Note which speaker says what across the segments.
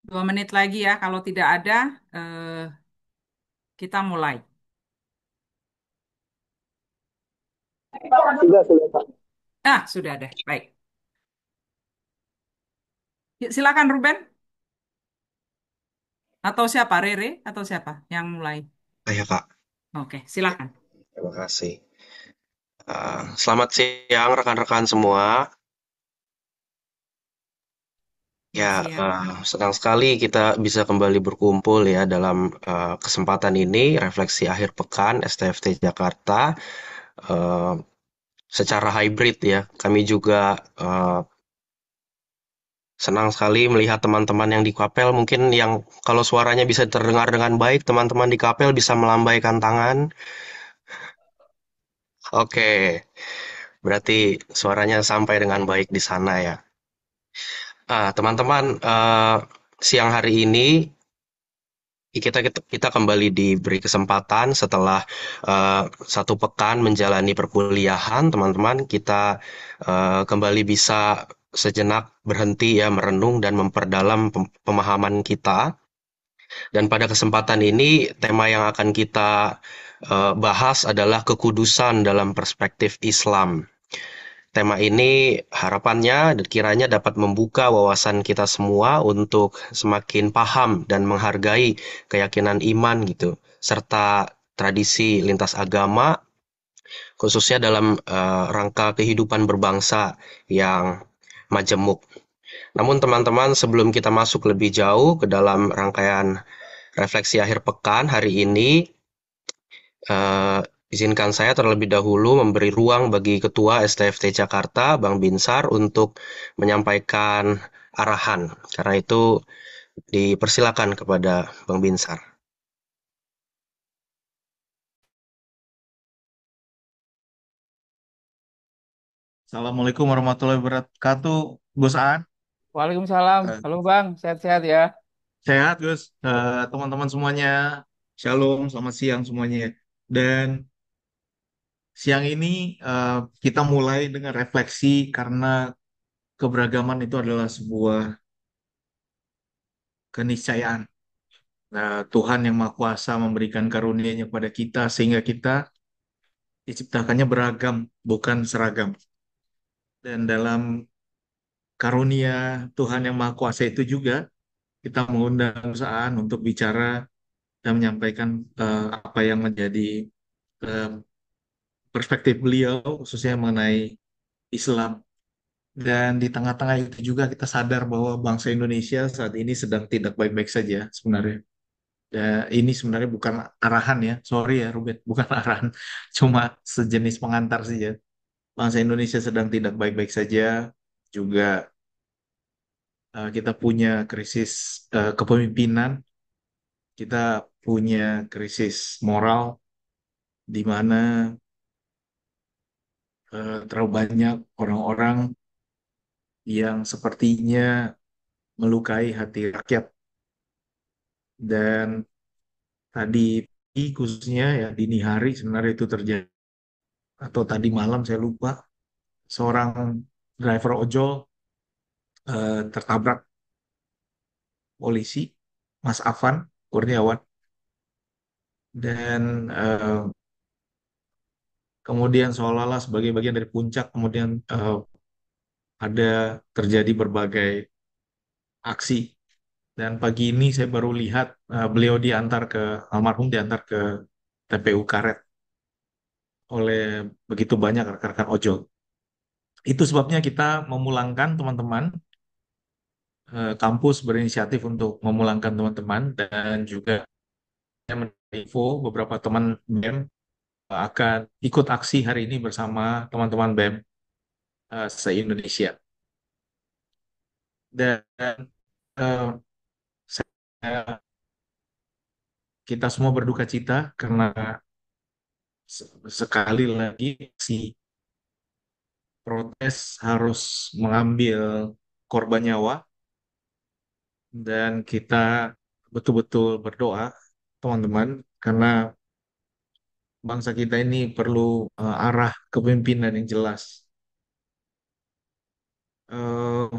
Speaker 1: 2 menit lagi ya. Kalau tidak ada, eh, kita mulai.
Speaker 2: Sudah, Pak.
Speaker 1: Ah, sudah ada. Baik. Ya, silakan Ruben. Atau siapa? Rere? Atau siapa yang mulai?
Speaker 2: Saya, Kak.
Speaker 1: Oke, silakan.
Speaker 2: Terima kasih. Selamat siang rekan-rekan semua.
Speaker 1: Selamat
Speaker 2: Ya,
Speaker 1: siang.
Speaker 2: senang sekali kita bisa kembali berkumpul ya dalam kesempatan ini, refleksi akhir pekan STFT Jakarta, eh, secara hybrid ya. Kami juga senang sekali melihat teman-teman yang di Kapel, mungkin yang kalau suaranya bisa terdengar dengan baik, teman-teman di Kapel bisa melambaikan tangan. Oke, berarti suaranya sampai dengan baik di sana ya. Teman-teman, siang hari ini kita kembali diberi kesempatan setelah 1 pekan menjalani perkuliahan, teman-teman. Kita kembali bisa sejenak berhenti ya merenung dan memperdalam pemahaman kita. Dan pada kesempatan ini tema yang akan kita bahas adalah kekudusan dalam perspektif Islam. Tema ini harapannya dan kiranya dapat membuka wawasan kita semua untuk semakin paham dan menghargai keyakinan iman gitu, serta tradisi lintas agama, khususnya dalam rangka kehidupan berbangsa yang majemuk. Namun teman-teman, sebelum kita masuk lebih jauh ke dalam rangkaian refleksi akhir pekan hari ini, Eh, izinkan saya terlebih dahulu memberi ruang bagi Ketua STFT Jakarta, Bang Binsar, untuk menyampaikan arahan. Karena itu dipersilakan kepada Bang Binsar.
Speaker 3: Assalamualaikum warahmatullahi wabarakatuh, Gus Aan.
Speaker 4: Waalaikumsalam.
Speaker 3: Eh,
Speaker 4: Halo Bang, sehat-sehat ya.
Speaker 3: Sehat, Gus. Teman-teman semuanya, Shalom, selamat siang semuanya. Dan siang ini eh, kita mulai dengan refleksi karena keberagaman itu adalah sebuah keniscayaan. Tuhan yang Maha Kuasa memberikan karunia-Nya kepada kita sehingga kita diciptakannya beragam, bukan seragam. Dan dalam karunia Tuhan yang Maha Kuasa itu juga kita mengundang perusahaan untuk bicara dan menyampaikan apa yang menjadi eh, perspektif beliau khususnya mengenai Islam. Dan di tengah-tengah itu juga kita sadar bahwa bangsa Indonesia saat ini sedang tidak baik-baik saja sebenarnya. Dan ini sebenarnya bukan arahan ya, sorry ya Ruben, bukan arahan, cuma sejenis pengantar saja. Bangsa Indonesia sedang tidak baik-baik saja, juga kita punya krisis kepemimpinan, kita punya krisis moral, di mana terlalu banyak orang-orang yang sepertinya melukai hati rakyat. Dan tadi khususnya ya dini hari sebenarnya itu terjadi, atau tadi malam saya lupa, seorang driver ojol tertabrak polisi, Mas Afan Kurniawan. Dan kemudian seolah-olah sebagai bagian dari puncak kemudian ada terjadi berbagai aksi. Dan pagi ini saya baru lihat beliau diantar ke almarhum diantar ke TPU Karet oleh begitu banyak rekan-rekan ojol. Itu sebabnya kita memulangkan teman-teman, kampus berinisiatif untuk memulangkan teman-teman, dan juga saya menerima info beberapa teman BEM akan ikut aksi hari ini bersama teman-teman BEM se-Indonesia. Dan eh, saya, kita semua berduka cita karena sekali lagi si protes harus mengambil korban nyawa, dan kita betul-betul berdoa teman-teman karena bangsa kita ini perlu arah kepemimpinan yang jelas. Eh,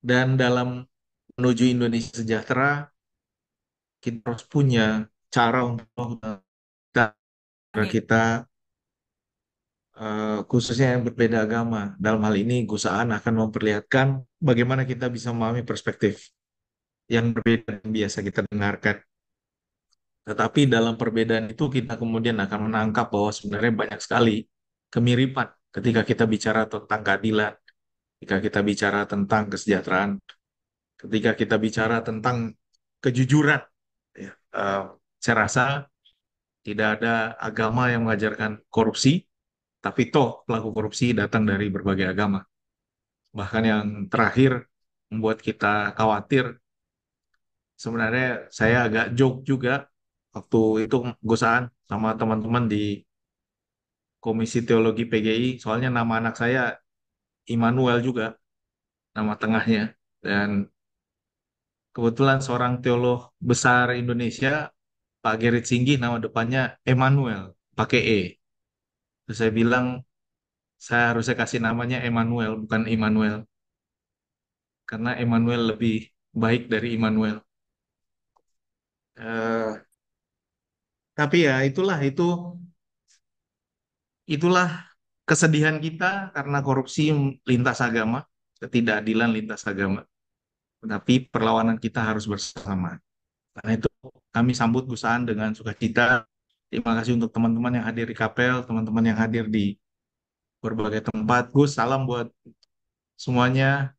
Speaker 3: dan dalam menuju Indonesia sejahtera, kita harus punya cara untuk
Speaker 1: Amin.
Speaker 3: kita khususnya yang berbeda agama. Dalam hal ini, Gus Aan akan memperlihatkan bagaimana kita bisa memahami perspektif yang berbeda yang biasa kita dengarkan. Tetapi dalam perbedaan itu kita kemudian akan menangkap bahwa sebenarnya banyak sekali kemiripan ketika kita bicara tentang keadilan, ketika kita bicara tentang kesejahteraan, ketika kita bicara tentang kejujuran. Ya, saya rasa tidak ada agama yang mengajarkan korupsi, tapi toh pelaku korupsi datang dari berbagai agama. Bahkan yang terakhir membuat kita khawatir, sebenarnya saya agak joke juga waktu itu gosaan sama teman-teman di Komisi Teologi PGI, soalnya nama anak saya Immanuel juga, nama tengahnya. Dan kebetulan seorang teolog besar Indonesia, Pak Gerrit Singgi, nama depannya Emmanuel, pakai E. Terus saya bilang, saya harusnya kasih namanya Emmanuel, bukan Immanuel. Karena Emmanuel lebih baik dari Immanuel. Eh, tapi ya itulah kesedihan kita karena korupsi lintas agama, ketidakadilan lintas agama. Tapi perlawanan kita harus bersama. Karena itu kami sambut Gus Aan dengan sukacita. Terima kasih untuk teman-teman yang hadir di Kapel, teman-teman yang hadir di berbagai tempat. Gus, salam buat semuanya.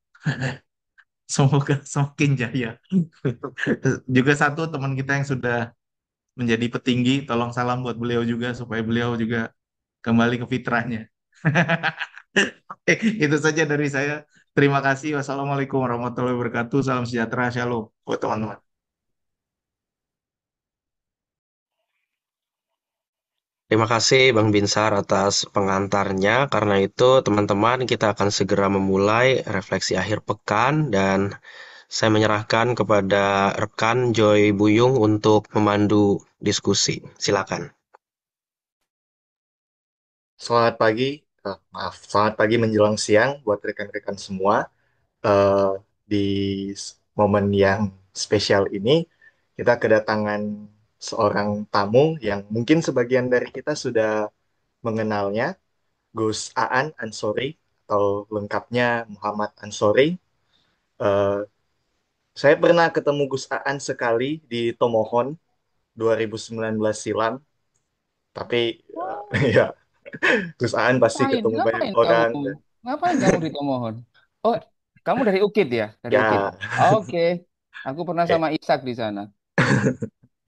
Speaker 3: Semoga semakin jaya. Juga satu teman kita yang sudah menjadi petinggi, tolong salam buat beliau juga supaya beliau juga kembali ke fitrahnya. Oke, itu saja dari saya. Terima kasih. Wassalamualaikum warahmatullahi wabarakatuh. Salam sejahtera. Shalom buat teman-teman.
Speaker 2: Terima kasih Bang Binsar atas pengantarnya. Karena itu, teman-teman, kita akan segera memulai refleksi akhir pekan dan saya menyerahkan kepada rekan Joy Buyung untuk memandu diskusi. Silakan.
Speaker 5: Selamat pagi, selamat pagi menjelang siang buat rekan-rekan semua. Eh, di momen yang spesial ini, kita kedatangan seorang tamu yang mungkin sebagian dari kita sudah mengenalnya, Gus Aan Ansori, atau lengkapnya Muhammad Ansori. Eh, saya pernah ketemu Gus Aan sekali di Tomohon 2019 silam, tapi ya, Gus Aan pasti
Speaker 4: Ngapain?
Speaker 5: ketemu banyak
Speaker 4: Ngapain kamu?
Speaker 5: orang.
Speaker 4: Ngapain kamu di Tomohon? Oh, kamu dari UKID ya? Dari UKID.
Speaker 5: Ya,
Speaker 4: Oke. Aku pernah
Speaker 5: ya,
Speaker 4: sama Ishak di sana.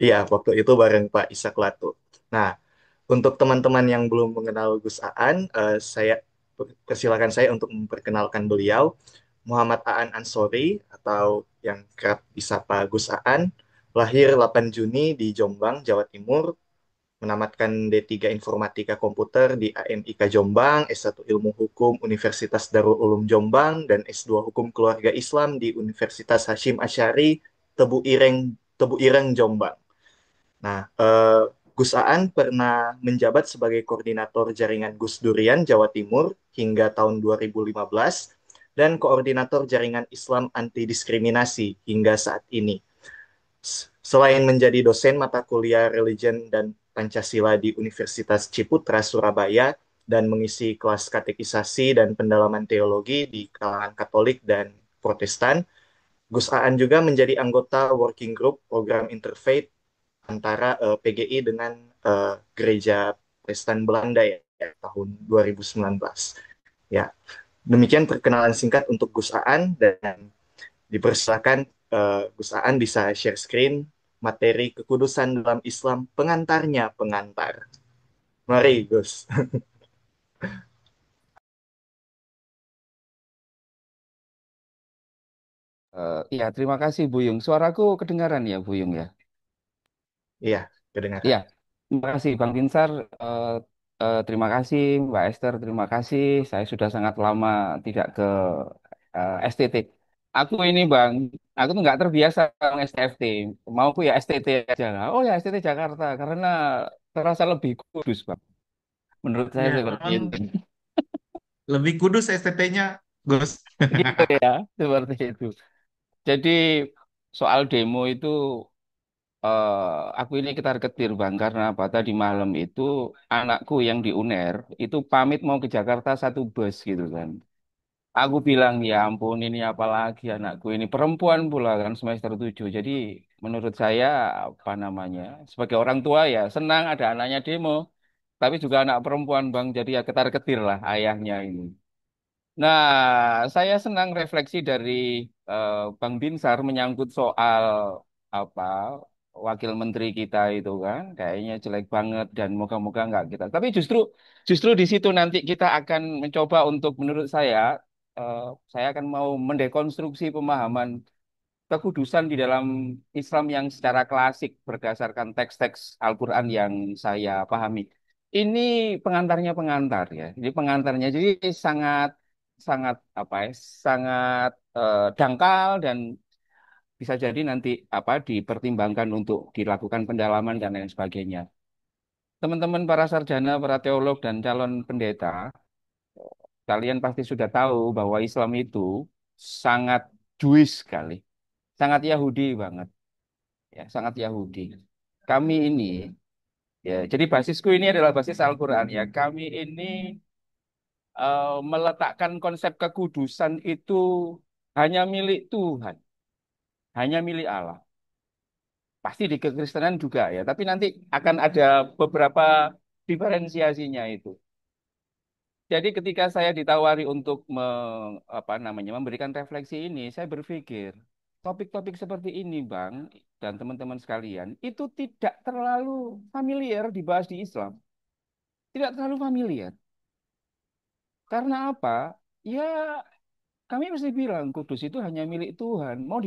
Speaker 5: iya, waktu itu bareng Pak Ishak Latu. Nah, untuk teman-teman yang belum mengenal Gus Aan, saya persilakan saya untuk memperkenalkan beliau. Muhammad Aan Ansori atau yang kerap disapa Gus Aan, lahir 8 Juni di Jombang, Jawa Timur, menamatkan D3 Informatika Komputer di AMIK Jombang, S1 Ilmu Hukum Universitas Darul Ulum Jombang, dan S2 Hukum Keluarga Islam di Universitas Hashim Asyari, Tebu Ireng, Jombang. Nah, Gus Aan pernah menjabat sebagai koordinator jaringan Gus Durian Jawa Timur hingga tahun 2015 dan koordinator jaringan Islam Anti Diskriminasi hingga saat ini. Selain menjadi dosen mata kuliah Religion dan Pancasila di Universitas Ciputra Surabaya dan mengisi kelas katekisasi dan pendalaman teologi di kalangan Katolik dan Protestan, Gus Aan juga menjadi anggota working group program interfaith antara PGI dengan Gereja Protestan Belanda ya, tahun 2019. Ya, demikian perkenalan singkat untuk Gus Aan dan dipersilakan Gus Aan bisa share screen materi kekudusan dalam Islam pengantarnya pengantar. Mari Gus.
Speaker 4: Iya, terima kasih Buyung. Suaraku kedengaran ya Buyung ya?
Speaker 5: Iya, kedengaran.
Speaker 4: Iya, terima kasih Bang Tinsar. Eh, terima kasih Mbak Esther. Terima kasih. Saya sudah sangat lama tidak ke STT. Aku ini Bang, aku tuh nggak terbiasa dengan STFT. Mauku ya STT aja lah. Oh ya STT Jakarta karena terasa lebih kudus Bang. Menurut saya
Speaker 3: Ya,
Speaker 4: seperti
Speaker 3: memang
Speaker 4: itu.
Speaker 3: lebih kudus STT-nya, Gus.
Speaker 4: Gitu ya, seperti itu. Jadi soal demo itu aku ini ketar-ketir Bang karena apa? Tadi malam itu anakku yang di UNER itu pamit mau ke Jakarta satu bus gitu kan. Aku bilang ya ampun ini apalagi anakku ini perempuan pula kan semester 7. Jadi menurut saya apa namanya sebagai orang tua ya senang ada anaknya demo. Tapi juga anak perempuan Bang jadi ya ketar-ketir lah ayahnya ini. Nah, saya senang refleksi dari Bang Binsar menyangkut soal apa wakil menteri kita itu kan kayaknya jelek banget dan moga-moga nggak kita. Tapi justru justru di situ nanti kita akan mencoba untuk menurut eh, saya akan mau mendekonstruksi pemahaman kekudusan di dalam Islam yang secara klasik berdasarkan teks-teks Al-Quran yang saya pahami. Ini pengantarnya pengantar ya. Jadi pengantarnya jadi sangat sangat apa ya? Sangat dangkal dan bisa jadi nanti apa dipertimbangkan untuk dilakukan pendalaman dan lain sebagainya. Teman-teman para sarjana, para teolog dan calon pendeta, kalian pasti sudah tahu bahwa Islam itu sangat Jewish sekali, sangat Yahudi banget. Ya, sangat Yahudi. Kami ini, ya, jadi basisku ini adalah basis Al-Quran ya. Kami ini meletakkan konsep kekudusan itu hanya milik Tuhan, hanya milik Allah. Pasti di kekristenan juga ya, tapi nanti akan ada beberapa diferensiasinya itu. Jadi ketika saya ditawari untuk apa namanya memberikan refleksi ini, saya berpikir topik-topik seperti ini, Bang, dan teman-teman sekalian, itu tidak terlalu familiar dibahas di Islam. Tidak terlalu familiar. Karena apa? Ya, kami mesti bilang kudus itu hanya milik Tuhan. Mau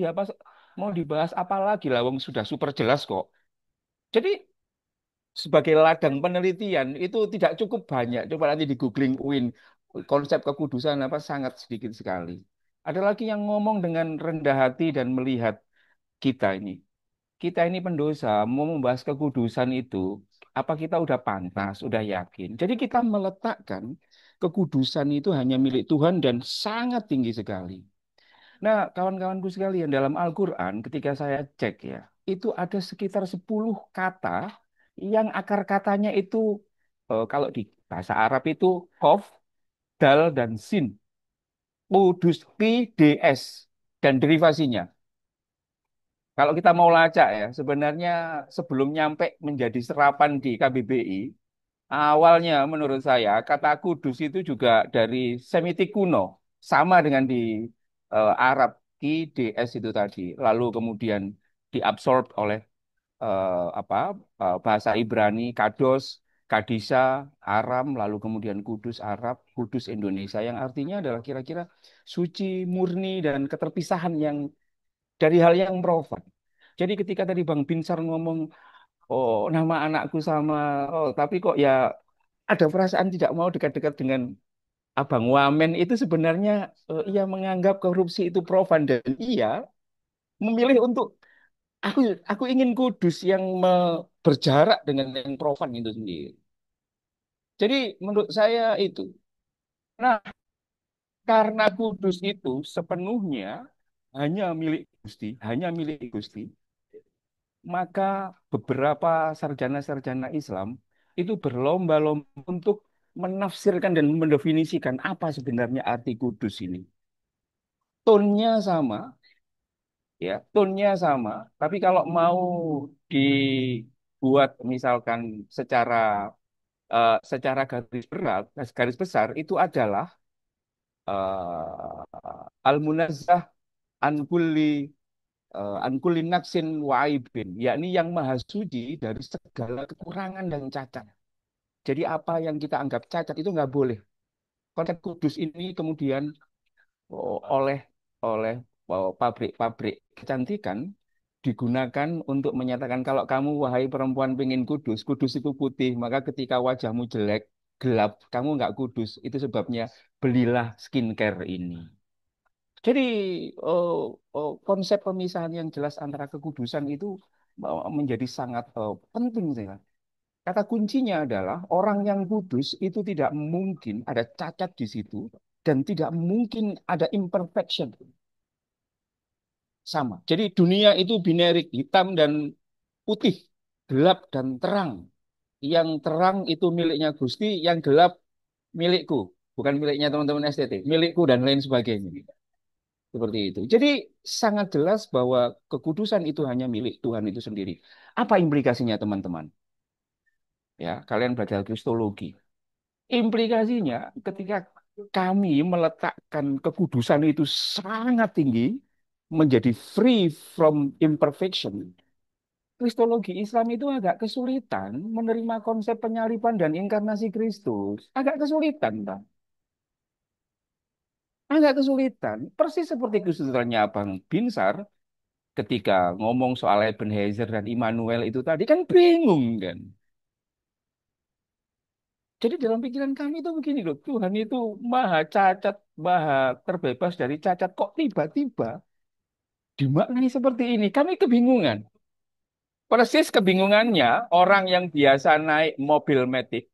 Speaker 4: dibahas apa lagi lah, wong sudah super jelas kok. Jadi sebagai ladang penelitian itu tidak cukup banyak. Coba nanti di googling UIN konsep kekudusan apa sangat sedikit sekali. Ada lagi yang ngomong dengan rendah hati dan melihat kita ini. Kita ini pendosa, mau membahas kekudusan itu, apa kita udah pantas, udah yakin. Jadi kita meletakkan kekudusan itu hanya milik Tuhan dan sangat tinggi sekali. Nah, kawan-kawanku sekalian, dalam Al-Quran ketika saya cek ya, itu ada sekitar 10 kata yang akar katanya itu, kalau di bahasa Arab itu kof, dal, dan sin. Kudus, ds, dan derivasinya. Kalau kita mau lacak ya, sebenarnya sebelum nyampe menjadi serapan di KBBI, awalnya menurut saya kata kudus itu juga dari Semitik kuno, sama dengan di Arab QDS itu tadi. Lalu kemudian diabsorb oleh apa bahasa Ibrani Kados, Kadisa, Aram, lalu kemudian Kudus Arab, Kudus Indonesia yang artinya adalah kira-kira suci, murni dan keterpisahan yang dari hal yang profan. Jadi ketika tadi Bang Binsar ngomong, oh nama anakku sama, oh tapi kok ya ada perasaan tidak mau dekat-dekat dengan Abang Wamen itu sebenarnya ia menganggap korupsi itu profan dan ia memilih untuk aku aku ingin kudus yang berjarak dengan yang profan itu sendiri. Jadi menurut saya itu. Nah, karena kudus itu sepenuhnya hanya milik Gusti, hanya milik Gusti, maka beberapa sarjana-sarjana Islam itu berlomba-lomba untuk menafsirkan dan mendefinisikan apa sebenarnya arti kudus ini. Tonnya sama, ya, tonnya sama. Tapi kalau mau dibuat misalkan secara secara garis berat, garis besar itu adalah al-munazzah an kulli an kulli naqsin wa aibin, yakni yang maha suci dari segala kekurangan dan cacat. Jadi apa yang kita anggap cacat itu nggak boleh. Konsep kudus ini kemudian oleh oleh pabrik-pabrik kecantikan digunakan untuk menyatakan kalau kamu wahai perempuan pengen kudus, kudus itu putih, maka ketika wajahmu jelek, gelap, kamu nggak kudus. Itu sebabnya belilah skincare ini. Jadi konsep pemisahan yang jelas antara kekudusan itu menjadi sangat penting. Kata kuncinya adalah orang yang kudus itu tidak mungkin ada cacat di situ dan tidak mungkin ada imperfection. sama. Jadi dunia itu binerik, hitam dan putih, gelap dan terang. Yang terang itu miliknya Gusti, yang gelap milikku, bukan miliknya teman-teman STT, milikku dan lain sebagainya. Seperti itu. Jadi sangat jelas bahwa kekudusan itu hanya milik Tuhan itu sendiri. Apa implikasinya teman-teman? Ya, kalian belajar Kristologi. Implikasinya ketika kami meletakkan kekudusan itu sangat tinggi, menjadi free from imperfection. Kristologi Islam itu agak kesulitan menerima konsep penyaliban dan inkarnasi Kristus. Agak kesulitan, Bang. Agak kesulitan. Persis seperti kesulitannya Bang Binsar ketika ngomong soal Ebenezer dan Immanuel itu tadi kan bingung kan. Jadi dalam pikiran kami itu begini loh, Tuhan itu maha cacat, maha terbebas dari cacat. Kok tiba-tiba dimaknai seperti ini? Kami kebingungan. Persis kebingungannya orang yang biasa naik mobil metik,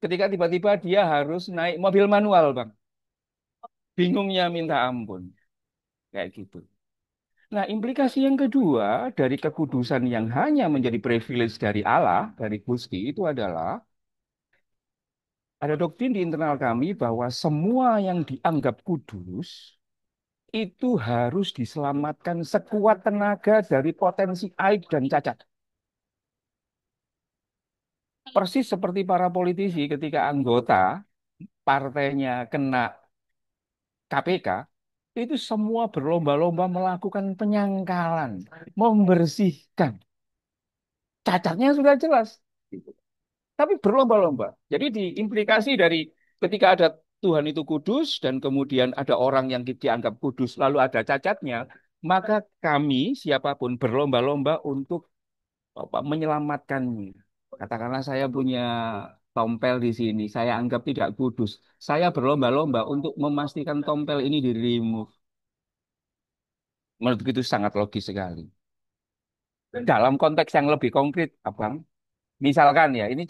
Speaker 4: ketika tiba-tiba dia harus naik mobil manual, Bang. Bingungnya minta ampun. Kayak gitu. Nah, implikasi yang kedua dari kekudusan yang hanya menjadi privilege dari Allah, dari Gusti, itu adalah ada doktrin di internal kami bahwa semua yang dianggap kudus itu harus diselamatkan sekuat tenaga dari potensi aib dan cacat. Persis seperti para politisi ketika anggota partainya kena KPK, itu semua berlomba-lomba melakukan penyangkalan, membersihkan. Cacatnya sudah jelas. Tapi berlomba-lomba. Jadi diimplikasi dari ketika ada Tuhan itu kudus dan kemudian ada orang yang dianggap kudus lalu ada cacatnya, maka kami siapapun berlomba-lomba untuk menyelamatkannya. Katakanlah saya punya tompel di sini, saya anggap tidak kudus. Saya berlomba-lomba untuk memastikan tompel ini di-remove. Menurutku itu sangat logis sekali. Dalam konteks yang lebih konkret, Abang, misalkan ya, ini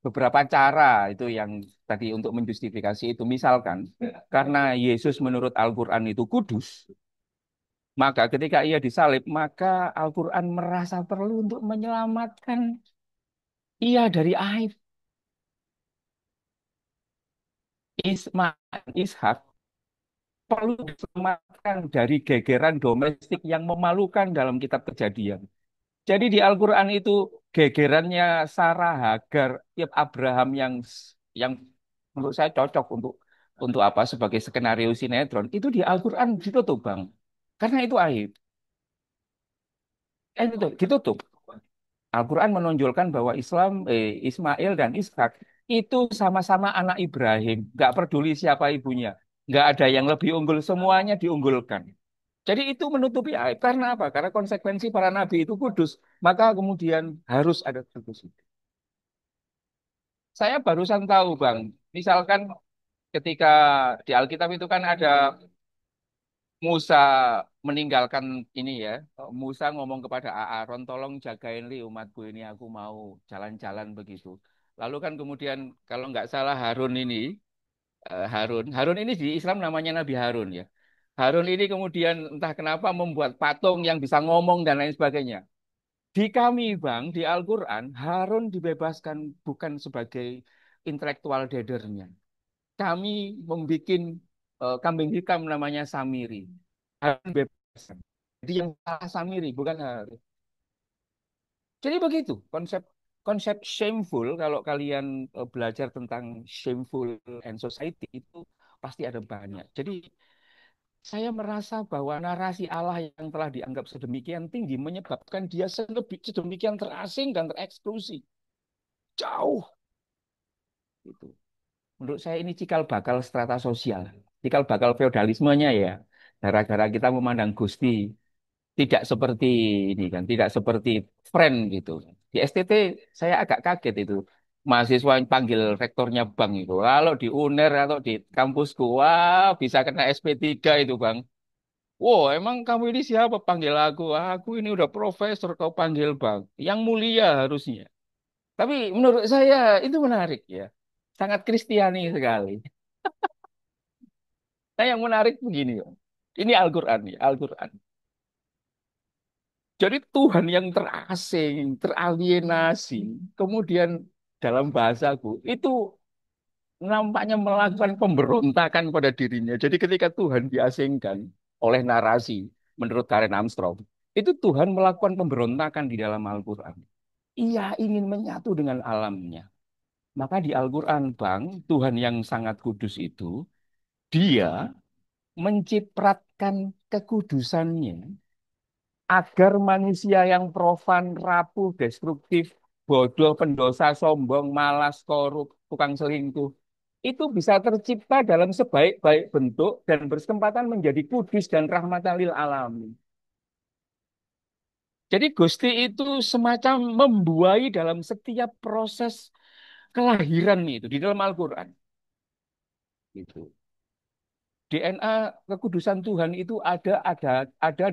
Speaker 4: beberapa cara itu yang tadi untuk menjustifikasi itu. Misalkan, karena Yesus menurut Al-Quran itu kudus, maka ketika ia disalib, maka Al-Quran merasa perlu untuk menyelamatkan ia dari aib. Ismail, Ishak perlu diselamatkan dari gegeran domestik yang memalukan dalam kitab Kejadian. Jadi di Al-Quran itu gegerannya Sarah, Hagar, Abraham yang menurut saya cocok untuk apa sebagai skenario sinetron itu di Al-Quran ditutup, Bang. Karena itu aib. Itu ditutup. Al-Quran menonjolkan bahwa Ismail dan Ishak itu sama-sama anak Ibrahim. Nggak peduli siapa ibunya. Nggak ada yang lebih unggul, semuanya diunggulkan. Jadi itu menutupi aib. Karena apa? Karena konsekuensi para nabi itu kudus. Maka kemudian harus ada kudus. Saya barusan tahu, Bang. Misalkan ketika di Alkitab itu kan ada Musa meninggalkan ini ya. Musa ngomong kepada Aaron, tolong jagain li umatku ini, aku mau jalan-jalan begitu. Lalu kan kemudian kalau nggak salah Harun ini, Harun ini di Islam namanya Nabi Harun ya. Harun ini kemudian entah kenapa membuat patung yang bisa ngomong dan lain sebagainya. Di kami, Bang, di Al-Quran, Harun dibebaskan bukan sebagai intelektual dadernya. Kami membuat kambing hitam namanya Samiri. Harun bebaskan. Jadi yang salah Samiri, bukan Harun. Jadi begitu konsep konsep shameful kalau kalian belajar tentang shameful and society itu pasti ada banyak. Jadi saya merasa bahwa narasi Allah yang telah dianggap sedemikian tinggi menyebabkan dia sedemikian terasing dan tereksklusi. Jauh. Gitu. Menurut saya ini cikal bakal strata sosial. Cikal bakal feodalismenya ya. Gara-gara kita memandang Gusti tidak seperti ini kan, tidak seperti friend gitu. Di STT saya agak kaget itu. Mahasiswa yang panggil rektornya Bang itu. Kalau di UNER atau di kampusku, wah bisa kena SP3 itu Bang. Wow, emang kamu ini siapa panggil aku? Aku ini udah profesor kau panggil Bang. Yang mulia harusnya. Tapi menurut saya itu menarik ya. Sangat Kristiani sekali. Nah yang menarik begini. Ini Al-Quran ya, Al-Quran. Jadi Tuhan yang terasing, teralienasi, kemudian dalam bahasaku itu nampaknya melakukan pemberontakan pada dirinya. Jadi ketika Tuhan diasingkan oleh narasi menurut Karen Armstrong, itu Tuhan melakukan pemberontakan di dalam Al-Quran. Ia ingin menyatu dengan alamnya. Maka di Al-Quran, Bang, Tuhan yang sangat kudus itu, dia mencipratkan kekudusannya agar manusia yang profan, rapuh, destruktif, bodoh, pendosa, sombong, malas, korup, tukang selingkuh, itu bisa tercipta dalam sebaik-baik bentuk dan berkesempatan menjadi kudus dan rahmatan lil alamin. Jadi Gusti itu semacam membuai dalam setiap proses kelahiran itu di dalam Al-Quran. Gitu. DNA kekudusan Tuhan itu ada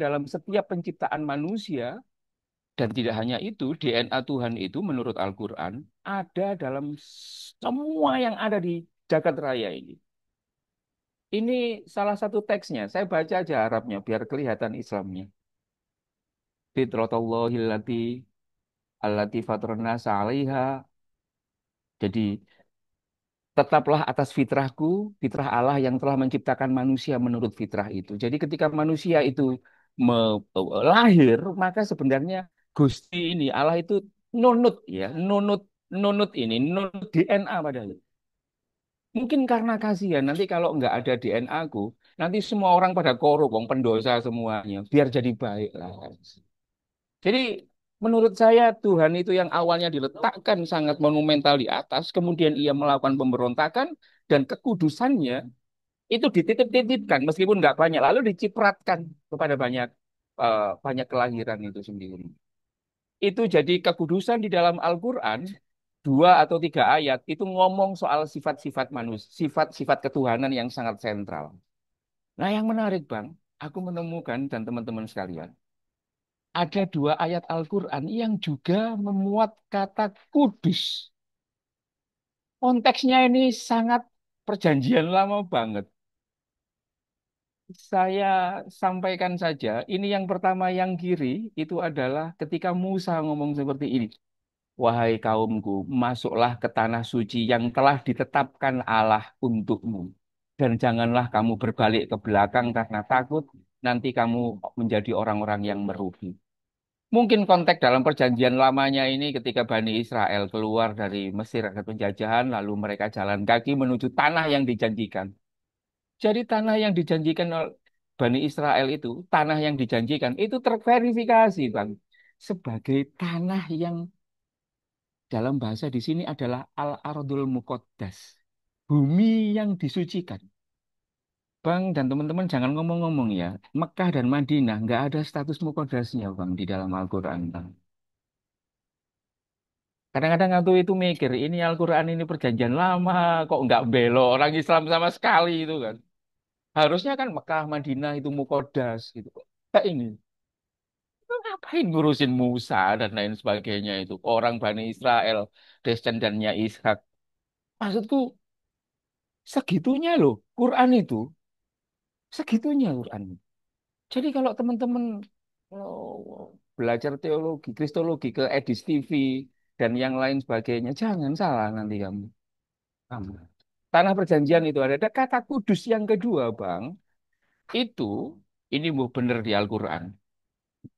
Speaker 4: dalam setiap penciptaan manusia. Dan tidak hanya itu, DNA Tuhan itu menurut Al-Quran ada dalam semua yang ada di jagat raya ini. Ini salah satu teksnya. Saya baca aja Arabnya biar kelihatan Islamnya. Fitratullahillati allati fatrona 'alaiha. Jadi tetaplah atas fitrahku, fitrah Allah yang telah menciptakan manusia menurut fitrah itu. Jadi ketika manusia itu lahir, maka sebenarnya Gusti ini Allah itu nunut ya, nunut nunut ini, nunut DNA padahal. Mungkin karena kasihan nanti kalau nggak ada DNA-ku, nanti semua orang pada korup, wong pendosa semuanya, biar jadi baik lah. Jadi menurut saya Tuhan itu yang awalnya diletakkan sangat monumental di atas, kemudian ia melakukan pemberontakan dan kekudusannya itu dititip-titipkan meskipun nggak banyak, lalu dicipratkan kepada banyak kelahiran itu sendiri. Itu jadi kekudusan di dalam Al-Quran, 2 atau 3 ayat itu ngomong soal sifat-sifat manusia, sifat-sifat ketuhanan yang sangat sentral. Nah yang menarik Bang, aku menemukan dan teman-teman sekalian, ada 2 ayat Al-Quran yang juga memuat kata kudus. Konteksnya ini sangat perjanjian lama banget. Saya sampaikan saja, ini yang pertama yang kiri itu adalah ketika Musa ngomong seperti ini. Wahai kaumku, masuklah ke tanah suci yang telah ditetapkan Allah untukmu. Dan janganlah kamu berbalik ke belakang karena takut nanti kamu menjadi orang-orang yang merugi. Mungkin konteks dalam perjanjian lamanya ini ketika Bani Israel keluar dari Mesir ke penjajahan, lalu mereka jalan kaki menuju tanah yang dijanjikan. Jadi tanah yang dijanjikan oleh Bani Israel itu, tanah yang dijanjikan itu terverifikasi, Bang, sebagai tanah yang dalam bahasa di sini adalah Al-Ardul Muqaddas. Bumi yang disucikan. Bang dan teman-teman jangan ngomong-ngomong ya. Mekah dan Madinah nggak ada status muqaddasnya, Bang, di dalam Al-Quran, Bang. Kadang-kadang aku itu mikir, ini Al-Quran ini perjanjian lama, kok nggak belo orang Islam sama sekali itu kan. Harusnya kan Mekah, Madinah itu muqaddas gitu. Kayak ini. Ngapain ngurusin Musa dan lain sebagainya itu. Orang Bani Israel, descendannya Ishak. Maksudku, segitunya loh Quran itu. Segitunya Quran. Jadi kalau teman-teman belajar teologi, kristologi ke Edis TV dan yang lain sebagainya, jangan salah nanti kamu. Kamu. Tanah perjanjian itu ada kata kudus yang kedua, Bang. Itu ini benar di Al-Quran.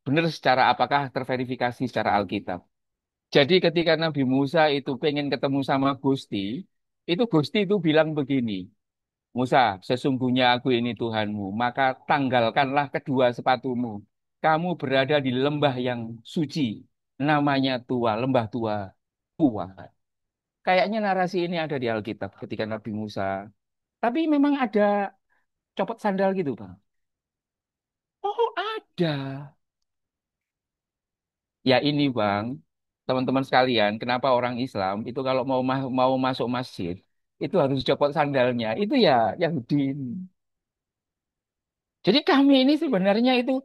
Speaker 4: Benar secara apakah terverifikasi secara Alkitab. Jadi ketika Nabi Musa itu pengen ketemu sama Gusti, itu Gusti itu bilang begini, Musa, sesungguhnya aku ini Tuhanmu, maka tanggalkanlah kedua sepatumu. Kamu berada di lembah yang suci, namanya tua, lembah tua, tua. Kayaknya narasi ini ada di Alkitab ketika Nabi Musa. Tapi memang ada copot sandal gitu, Bang. Oh, ada. Ya ini, Bang, teman-teman sekalian, kenapa orang Islam itu kalau mau masuk masjid itu harus copot sandalnya. Itu ya Yahudi. Jadi kami ini sebenarnya itu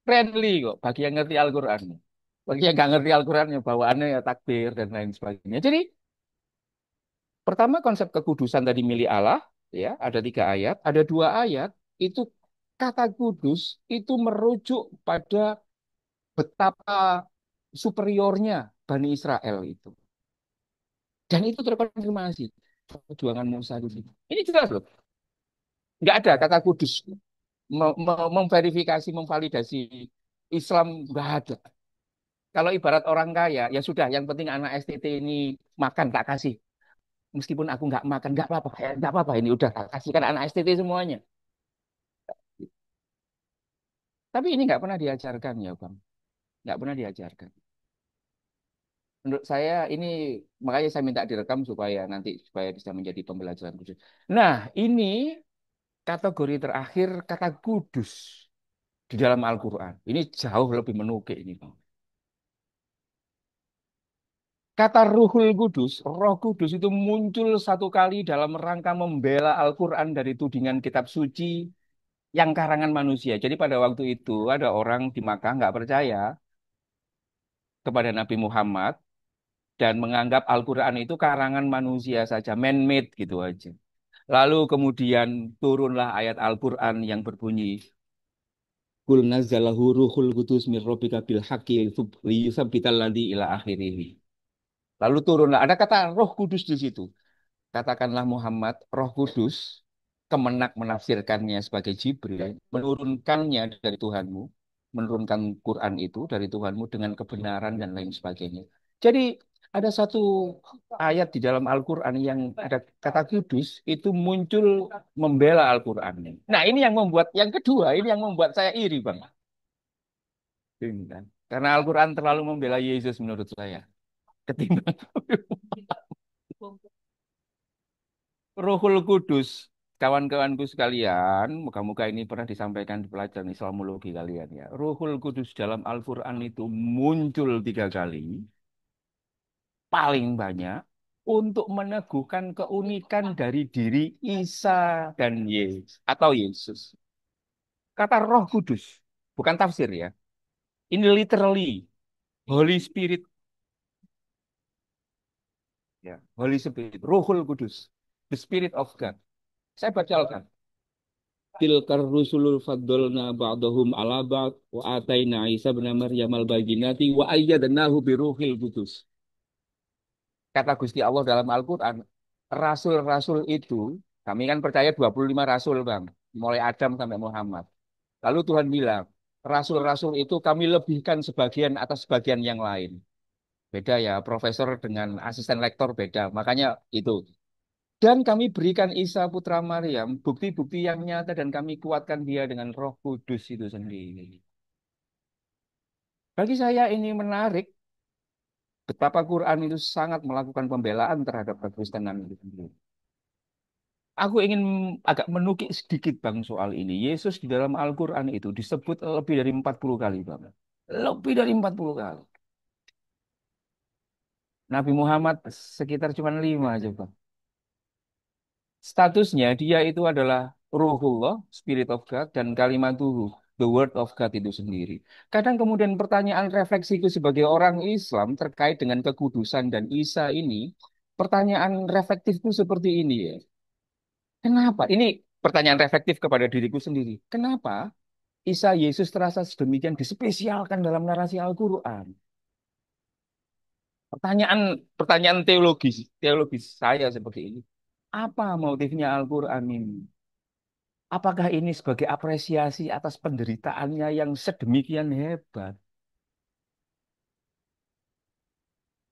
Speaker 4: friendly kok bagi yang ngerti Al-Quran. Bagi yang nggak ngerti Al-Qurannya bawaannya ya takbir dan lain sebagainya. Jadi pertama konsep kekudusan tadi milik Allah, ya ada 3 ayat, ada 2 ayat itu kata kudus itu merujuk pada betapa superiornya Bani Israel itu. Dan itu terkonfirmasi perjuangan Musa di sini. Ini jelas loh. Nggak ada kata kudus memverifikasi, memvalidasi Islam, nggak ada. Kalau ibarat orang kaya, ya sudah, yang penting anak STT ini makan tak kasih. Meskipun aku nggak makan, nggak apa-apa, nggak apa-apa, ini udah tak kasihkan anak STT semuanya. Tapi ini nggak pernah diajarkan ya Bang, nggak pernah diajarkan. Menurut saya ini makanya saya minta direkam supaya nanti supaya bisa menjadi pembelajaran khusus. Nah, ini kategori terakhir kata kudus di dalam Al-Quran. Ini jauh lebih menukik ini, Bang. Kata Ruhul Kudus, Roh Kudus itu muncul satu kali dalam rangka membela Al-Quran dari tudingan kitab suci yang karangan manusia. Jadi pada waktu itu ada orang di Makkah nggak percaya kepada Nabi Muhammad dan menganggap Al-Quran itu karangan manusia saja, man-made gitu aja. Lalu kemudian turunlah ayat Al-Quran yang berbunyi, Kul nazzalahu ruhul kudus min rabbika bil haqqi liyuthabbital ladzi ila akhirih. Lalu turunlah ada kata Roh Kudus di situ. Katakanlah Muhammad, Roh Kudus kemenak menafsirkannya sebagai Jibril, menurunkannya dari Tuhanmu, menurunkan Quran itu dari Tuhanmu dengan kebenaran dan lain sebagainya. Jadi ada satu ayat di dalam Al-Quran yang ada kata kudus itu muncul membela Al-Quran. Nah ini yang membuat, yang kedua ini yang membuat saya iri Bang. Ini kan. Karena Al-Quran terlalu membela Yesus menurut saya. Ketimbang Rohul Kudus, kawan-kawanku sekalian, moga-moga ini pernah disampaikan di pelajaran Islamologi kalian ya. Rohul Kudus dalam Al-Quran itu muncul 3 kali, paling banyak, untuk meneguhkan keunikan dari diri Isa dan Yesus, atau Yesus. Kata Roh Kudus, bukan tafsir ya. Ini literally, Holy Spirit, ya, Holy Spirit, Rohul Kudus, the Spirit of God. Saya bacakan. Tilkar rusulul faddalna ba'dahum ala ba'd wa ataina Isa bin Maryam al-bayyinati wa ayyadnahu biruhil qudus. Kata Gusti Allah dalam Al-Qur'an, rasul-rasul itu, kami kan percaya 25 rasul, Bang, mulai Adam sampai Muhammad. Lalu Tuhan bilang, rasul-rasul itu kami lebihkan sebagian atas sebagian yang lain. Beda ya, profesor dengan asisten lektor beda. Makanya itu. Dan kami berikan Isa putra Maryam bukti-bukti yang nyata dan kami kuatkan dia dengan Roh Kudus itu sendiri. Bagi saya ini menarik betapa Quran itu sangat melakukan pembelaan terhadap kekristenan itu sendiri. Aku ingin agak menukik sedikit Bang soal ini. Yesus di dalam Al-Quran itu disebut lebih dari 40 kali Bang. Lebih dari 40 kali. Nabi Muhammad sekitar cuma 5 aja Bang. Statusnya dia itu adalah Ruhullah, Spirit of God, dan Kalimatuhu, the Word of God itu sendiri. Kadang kemudian pertanyaan refleksiku sebagai orang Islam terkait dengan kekudusan dan Isa ini, pertanyaan reflektifku seperti ini ya. Kenapa? Ini pertanyaan reflektif kepada diriku sendiri. Kenapa Isa Yesus terasa sedemikian dispesialkan dalam narasi Al-Quran? Pertanyaan pertanyaan teologis saya seperti ini. Apa motifnya Al-Quran ini? Apakah ini sebagai apresiasi atas penderitaannya yang sedemikian hebat?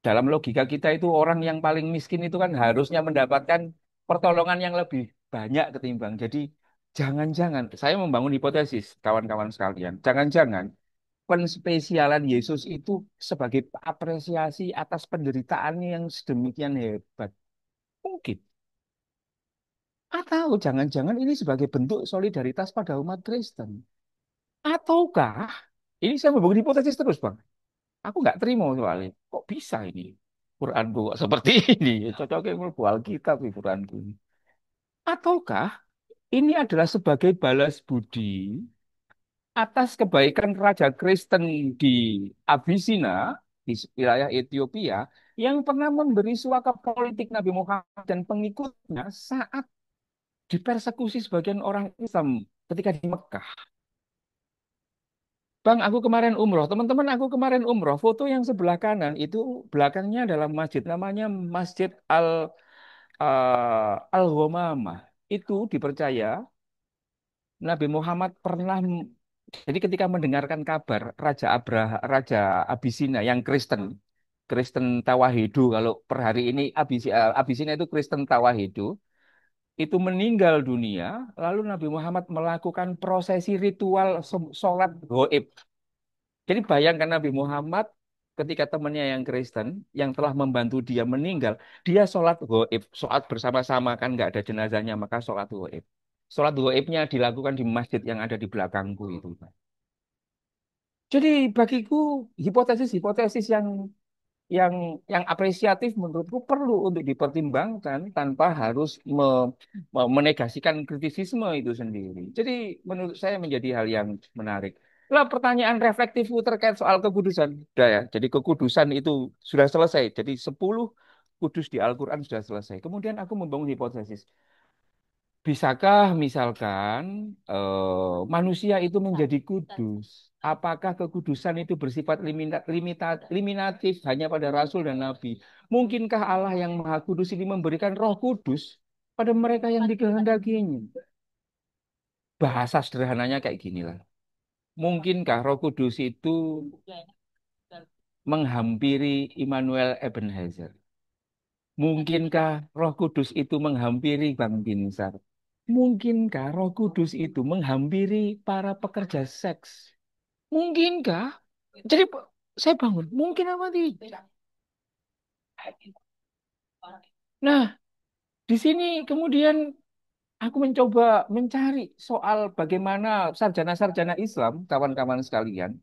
Speaker 4: Dalam logika kita itu orang yang paling miskin itu kan harusnya mendapatkan pertolongan yang lebih banyak ketimbang. Jadi jangan-jangan, saya membangun hipotesis kawan-kawan sekalian, jangan-jangan penspesialan Yesus itu sebagai apresiasi atas penderitaannya yang sedemikian hebat. Mungkin. Atau jangan-jangan ini sebagai bentuk solidaritas pada umat Kristen. Ataukah ini saya membangun hipotesis terus, Bang. Aku nggak terima soalnya. Kok bisa ini? Quranku kok seperti ini. Cocoknya mlebu Alkitab nih Quranku ini. Ataukah ini adalah sebagai balas budi atas kebaikan Raja Kristen di Abisina, di wilayah Ethiopia, yang pernah memberi suaka politik Nabi Muhammad dan pengikutnya saat dipersekusi sebagian orang Islam ketika di Mekah. Bang, aku kemarin umroh. Teman-teman, aku kemarin umroh. Foto yang sebelah kanan itu belakangnya adalah masjid. Namanya Masjid Al-Ghamamah. Itu dipercaya Nabi Muhammad pernah jadi ketika mendengarkan kabar Raja Abisina yang Kristen, Kristen Tawahidu kalau per hari ini Abisina itu Kristen Tawahidu, itu meninggal dunia, lalu Nabi Muhammad melakukan prosesi ritual sholat gaib. Jadi bayangkan Nabi Muhammad ketika temannya yang Kristen yang telah membantu dia meninggal, dia sholat gaib, sholat bersama-sama kan nggak ada jenazahnya, maka sholat gaib. Sholat gaibnya dilakukan di masjid yang ada di belakangku itu. Jadi bagiku hipotesis-hipotesis yang yang apresiatif menurutku perlu untuk dipertimbangkan tanpa harus menegasikan kritisisme itu sendiri. Jadi menurut saya menjadi hal yang menarik. Lah pertanyaan reflektifku terkait soal kekudusan. Sudah ya, jadi kekudusan itu sudah selesai. Jadi 10 kudus di Al-Quran sudah selesai. Kemudian aku membangun hipotesis. Bisakah misalkan manusia itu menjadi kudus? Apakah kekudusan itu bersifat liminatif hanya pada Rasul dan Nabi? Mungkinkah Allah yang Maha Kudus ini memberikan Roh Kudus pada mereka yang dikehendakinya? Bahasa sederhananya kayak ginilah. Mungkinkah Roh Kudus itu menghampiri Immanuel Ebenezer? Mungkinkah Roh Kudus itu menghampiri Bang Binsar? Mungkinkah Roh Kudus itu menghampiri para pekerja seks? Mungkinkah? Jadi saya bangun, mungkin apa tidak? Nah, di sini kemudian aku mencoba mencari soal bagaimana sarjana-sarjana Islam, kawan-kawan sekalian,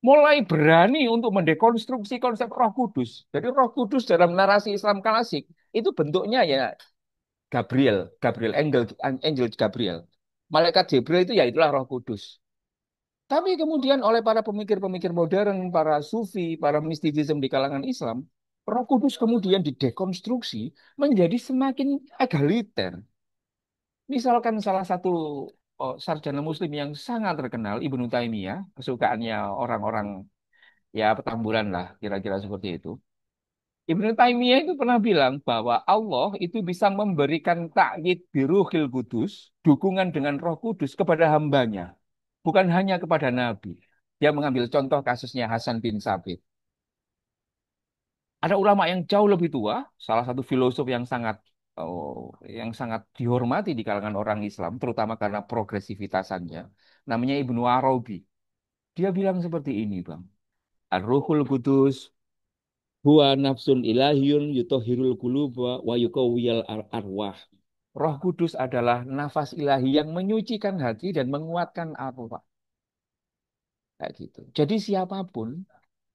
Speaker 4: mulai berani untuk mendekonstruksi konsep Roh Kudus. Jadi Roh Kudus dalam narasi Islam klasik itu bentuknya ya Gabriel, Angel Gabriel. Malaikat Jibril itu ya itulah Roh Kudus. Tapi kemudian oleh para pemikir-pemikir modern, para sufi, para mistisisme di kalangan Islam, Roh Kudus kemudian didekonstruksi menjadi semakin egaliter. Misalkan salah satu sarjana Muslim yang sangat terkenal, Ibnu Taimiyah, kesukaannya orang-orang ya Petamburan lah, kira-kira seperti itu. Ibnu Taimiyah itu pernah bilang bahwa Allah itu bisa memberikan ta'yid biruhil kudus, dukungan dengan Roh Kudus kepada hambanya, bukan hanya kepada Nabi. Dia mengambil contoh kasusnya Hasan bin Sabit. Ada ulama yang jauh lebih tua, salah satu filosof yang sangat dihormati di kalangan orang Islam, terutama karena progresivitasannya. Namanya Ibnu Arabi. Dia bilang seperti ini, Bang. Ar-Ruhul Kudus huwa nafsun ilahiyun yutohirul kuluba wa yukawiyal arwah. Roh Kudus adalah nafas ilahi yang menyucikan hati dan menguatkan arwah. Kayak gitu. Jadi siapapun,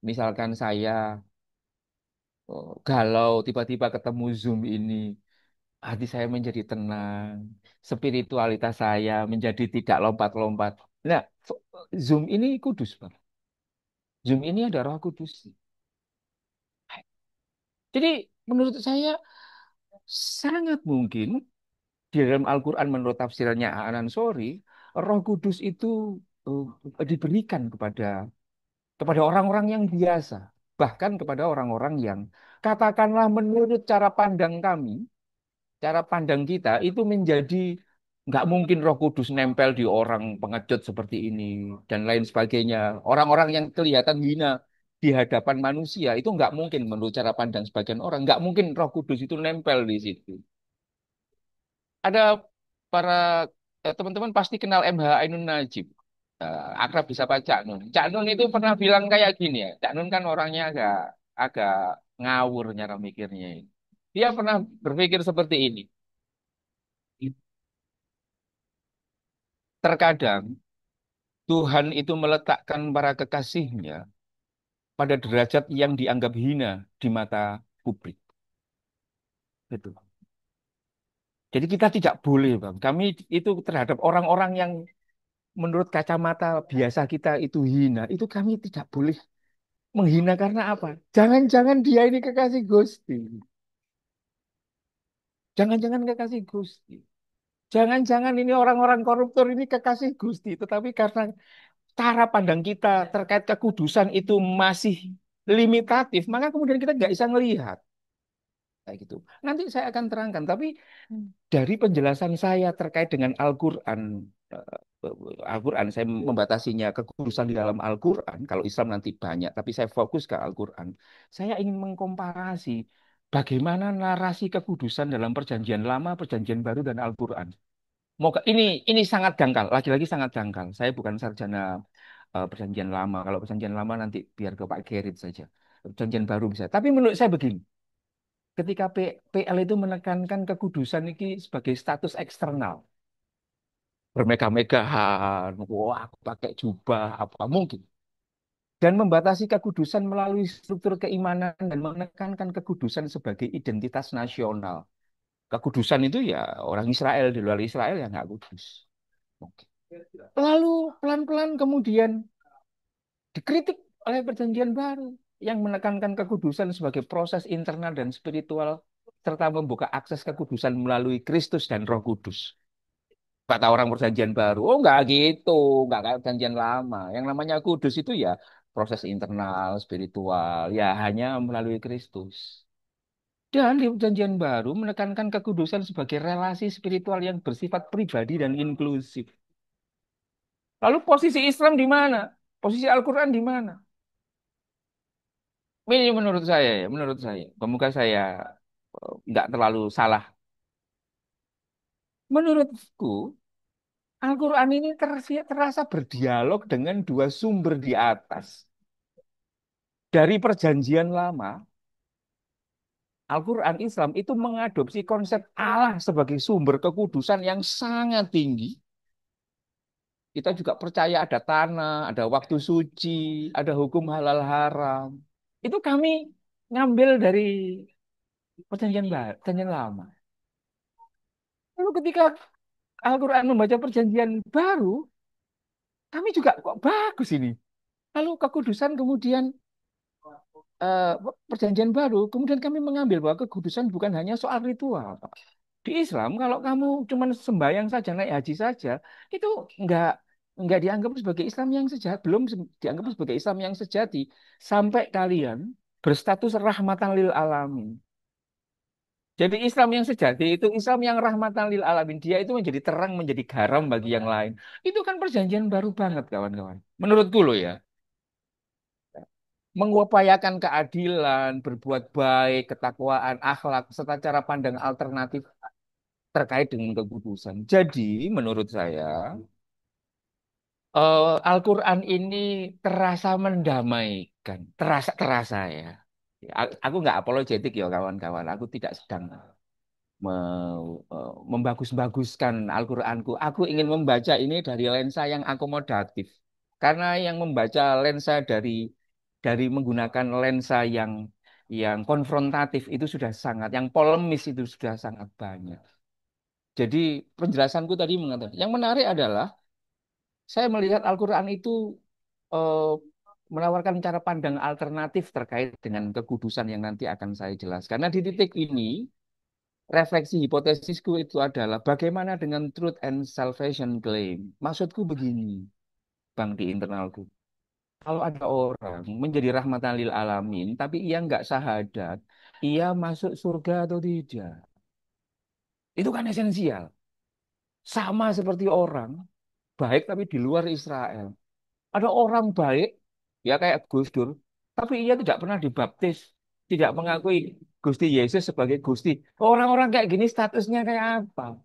Speaker 4: misalkan saya galau tiba-tiba ketemu Zoom ini, hati saya menjadi tenang, spiritualitas saya menjadi tidak lompat-lompat. Nah, Zoom ini kudus, Bang. Zoom ini ada Roh Kudus. Jadi menurut saya sangat mungkin di dalam Al-Quran menurut tafsirannya Anan Sori, Roh Kudus itu diberikan kepada orang-orang yang biasa, bahkan kepada orang-orang yang katakanlah menurut cara pandang kami, cara pandang kita itu menjadi nggak mungkin Roh Kudus nempel di orang pengecut seperti ini dan lain sebagainya. Orang-orang yang kelihatan hina di hadapan manusia itu nggak mungkin menurut cara pandang sebagian orang, nggak mungkin Roh Kudus itu nempel di situ. Ada para teman-teman pasti kenal MH Ainun Najib. Akrab bisa Pak Cak Nun. Cak Nun itu pernah bilang kayak gini ya. Cak Nun kan orangnya agak agak ngawur cara mikirnya ini. Dia pernah berpikir seperti ini. Terkadang Tuhan itu meletakkan para kekasihnya pada derajat yang dianggap hina di mata publik. Gitu. Jadi kita tidak boleh, Bang. Kami itu terhadap orang-orang yang menurut kacamata biasa kita itu hina, itu kami tidak boleh menghina karena apa? Jangan-jangan dia ini kekasih Gusti. Jangan-jangan kekasih Gusti. Jangan-jangan ini orang-orang koruptor ini kekasih Gusti. Tetapi karena cara pandang kita terkait kekudusan itu masih limitatif, maka kemudian kita nggak bisa melihat kayak gitu. Nanti saya akan terangkan, tapi dari penjelasan saya terkait dengan Al-Quran, Al-Quran saya membatasinya kekudusan di dalam Al-Quran. Kalau Islam nanti banyak, tapi saya fokus ke Al-Quran. Saya ingin mengkomparasi bagaimana narasi kekudusan dalam Perjanjian Lama, Perjanjian Baru, dan Al-Quran. Moga ini sangat dangkal, lagi-lagi sangat dangkal. Saya bukan sarjana Perjanjian Lama. Kalau Perjanjian Lama nanti biar ke Pak Gerit saja. Perjanjian Baru bisa. Tapi menurut saya begini, ketika PL itu menekankan kekudusan ini sebagai status eksternal, bermegah-megahan, wah aku pakai jubah, apa mungkin, dan membatasi kekudusan melalui struktur keimanan dan menekankan kekudusan sebagai identitas nasional. Kekudusan itu ya orang Israel, di luar Israel ya nggak kudus. Oke. Lalu pelan-pelan kemudian dikritik oleh Perjanjian Baru yang menekankan kekudusan sebagai proses internal dan spiritual serta membuka akses kekudusan melalui Kristus dan Roh Kudus. Kata orang Perjanjian Baru, oh nggak gitu, nggak kayak Perjanjian Lama. Yang namanya kudus itu ya proses internal, spiritual, ya hanya melalui Kristus. Dan di Perjanjian Baru menekankan kekudusan sebagai relasi spiritual yang bersifat pribadi dan inklusif. Lalu posisi Islam di mana? Posisi Al-Quran di mana? Ini menurut saya, ya, menurut saya. Semoga saya nggak terlalu salah. Menurutku, Al-Quran ini terasa berdialog dengan dua sumber di atas. Dari Perjanjian Lama, Al-Quran Islam itu mengadopsi konsep Allah sebagai sumber kekudusan yang sangat tinggi. Kita juga percaya ada tanah, ada waktu suci, ada hukum halal haram. Itu kami ngambil dari Perjanjian Lama. Lalu ketika Al-Quran membaca Perjanjian Baru, kami juga kok bagus ini. Lalu kekudusan kemudian eh, Perjanjian Baru, kemudian kami mengambil bahwa kekudusan bukan hanya soal ritual. Di Islam, kalau kamu cuma sembahyang saja, naik haji saja, itu nggak nggak dianggap sebagai Islam yang sejati, belum dianggap sebagai Islam yang sejati, sampai kalian berstatus rahmatan lil alamin. Jadi Islam yang sejati itu Islam yang rahmatan lil alamin. Dia itu menjadi terang, menjadi garam bagi yang lain. Itu kan perjanjian baru banget, kawan-kawan. Menurutku loh ya. Mengupayakan keadilan, berbuat baik, ketakwaan, akhlak, serta cara pandang alternatif terkait dengan kekudusan. Jadi, menurut saya, Al-Quran ini terasa mendamaikan, terasa terasa ya. Aku nggak apologetik ya kawan-kawan. Aku tidak sedang membagus-baguskan Al-Quranku. Aku ingin membaca ini dari lensa yang akomodatif. Karena yang membaca lensa dari menggunakan lensa yang konfrontatif itu sudah sangat, yang polemis itu sudah sangat banyak. Jadi penjelasanku tadi mengatakan, yang menarik adalah saya melihat Al-Quran itu eh, menawarkan cara pandang alternatif terkait dengan kekudusan yang nanti akan saya jelaskan. Karena di titik ini, refleksi hipotesisku itu adalah bagaimana dengan truth and salvation claim. Maksudku begini, Bang, di internalku. Kalau ada orang menjadi rahmatan lil alamin, tapi ia nggak syahadat, ia masuk surga atau tidak? Itu kan esensial. Sama seperti orang baik tapi di luar Israel. Ada orang baik, ya kayak Gus Dur, tapi ia tidak pernah dibaptis, tidak mengakui Gusti Yesus sebagai Gusti. Orang-orang kayak gini statusnya kayak apa?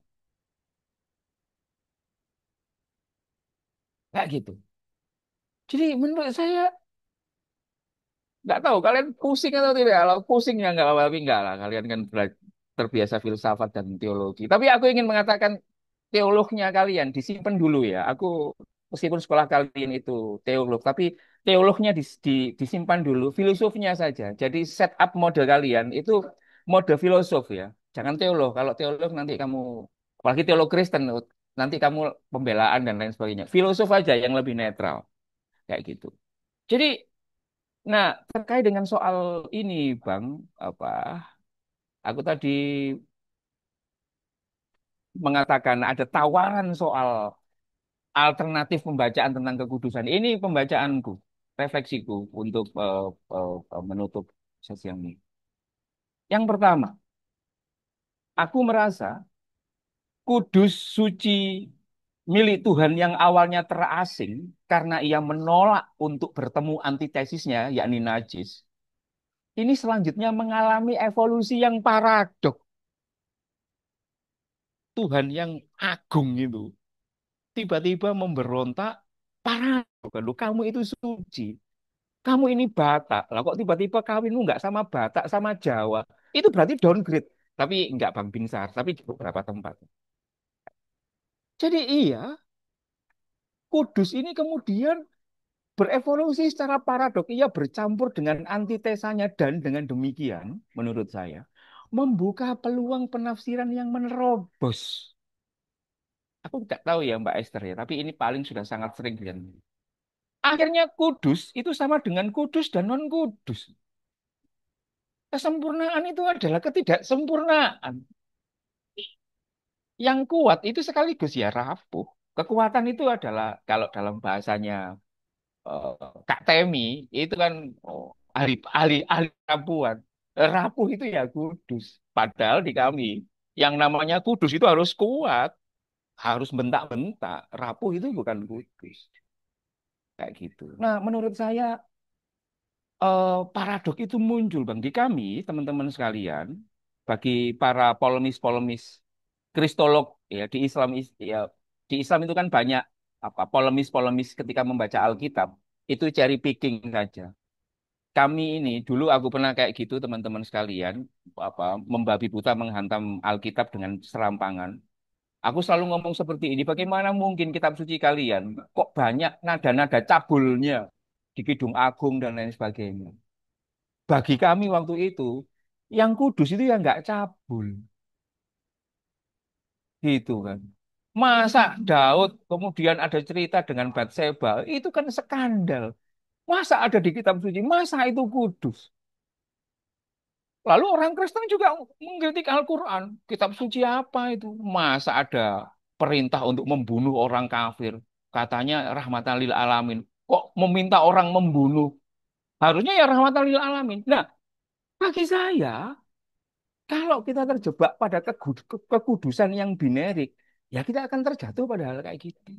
Speaker 4: Kayak gitu. Jadi menurut saya nggak tahu kalian pusing atau tidak. Kalau pusing ya nggak apa-apa, tapi nggak lah. Kalian kan terbiasa filsafat dan teologi. Tapi aku ingin mengatakan teolognya kalian disimpan dulu ya. Aku meskipun sekolah kalian itu teolog, tapi teolognya disimpan dulu, filosofnya saja. Jadi setup mode kalian itu mode filosof ya. Jangan teolog. Kalau teolog nanti kamu, apalagi teolog Kristen, nanti kamu pembelaan dan lain sebagainya. Filosof aja yang lebih netral kayak gitu. Jadi, nah terkait dengan soal ini, Bang, apa? Aku tadi mengatakan ada tawaran soal alternatif pembacaan tentang kekudusan. Ini pembacaanku, refleksiku untuk menutup sesi ini. Yang pertama, aku merasa kudus suci milik Tuhan yang awalnya terasing karena ia menolak untuk bertemu antitesisnya, yakni najis. Ini selanjutnya mengalami evolusi yang paradok. Tuhan yang agung itu tiba-tiba memberontak, paradok. Loh, kamu itu suci. Kamu ini Batak. Lah kok tiba-tiba kawinmu nggak sama Batak, sama Jawa. Itu berarti downgrade. Tapi nggak Bang Binsar, tapi di beberapa tempat. Jadi iya, Kudus ini kemudian berevolusi secara paradok. Ia bercampur dengan antitesanya dan dengan demikian, menurut saya, membuka peluang penafsiran yang menerobos. Aku tidak tahu ya Mbak Esther ya, tapi ini paling sudah sangat sering kan. Akhirnya kudus itu sama dengan kudus dan non-kudus. Kesempurnaan itu adalah ketidaksempurnaan. Yang kuat itu sekaligus ya rapuh. Kekuatan itu adalah kalau dalam bahasanya eh, Kak Temi itu kan ahli ahli ahli rapuhan. Rapuh itu ya kudus. Padahal di kami yang namanya kudus itu harus kuat, harus bentak-bentak. Rapuh itu bukan kudus. Kayak gitu. Nah, menurut saya paradok itu muncul Bang di kami, teman-teman sekalian, bagi para polemis-polemis kristolog ya ya di Islam itu kan banyak apa polemis-polemis ketika membaca Alkitab itu cherry picking saja. Kami ini dulu aku pernah kayak gitu teman-teman sekalian apa membabi buta menghantam Alkitab dengan serampangan. Aku selalu ngomong seperti ini, bagaimana mungkin kitab suci kalian kok banyak nada-nada cabulnya di Kidung Agung dan lain sebagainya. Bagi kami waktu itu, yang kudus itu yang nggak cabul, gitu kan. Masa Daud kemudian ada cerita dengan Batseba, itu kan skandal. Masa ada di kitab suci, masa itu kudus. Lalu orang Kristen juga mengkritik Al-Quran. Kitab suci apa itu? Masa ada perintah untuk membunuh orang kafir? Katanya rahmatan lil alamin. Kok meminta orang membunuh? Harusnya ya rahmatan lil alamin. Nah, bagi saya, kalau kita terjebak pada kekudusan yang binerik, ya kita akan terjatuh pada hal kayak gitu.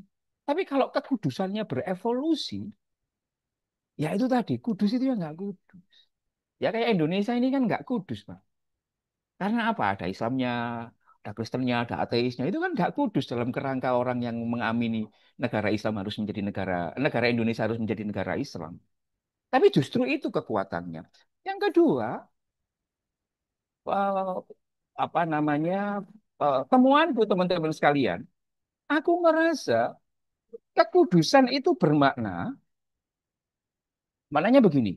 Speaker 4: Tapi kalau kekudusannya berevolusi, ya itu tadi, kudus itu ya nggak kudus. Ya kayak Indonesia ini kan nggak kudus, Pak. Karena apa? Ada Islamnya, ada Kristennya, ada ateisnya. Itu kan nggak kudus dalam kerangka orang yang mengamini negara Islam harus menjadi negara Indonesia harus menjadi negara Islam. Tapi justru itu kekuatannya. Yang kedua, eh, apa namanya, temuanku teman-teman sekalian, aku ngerasa kekudusan itu bermakna, maknanya begini,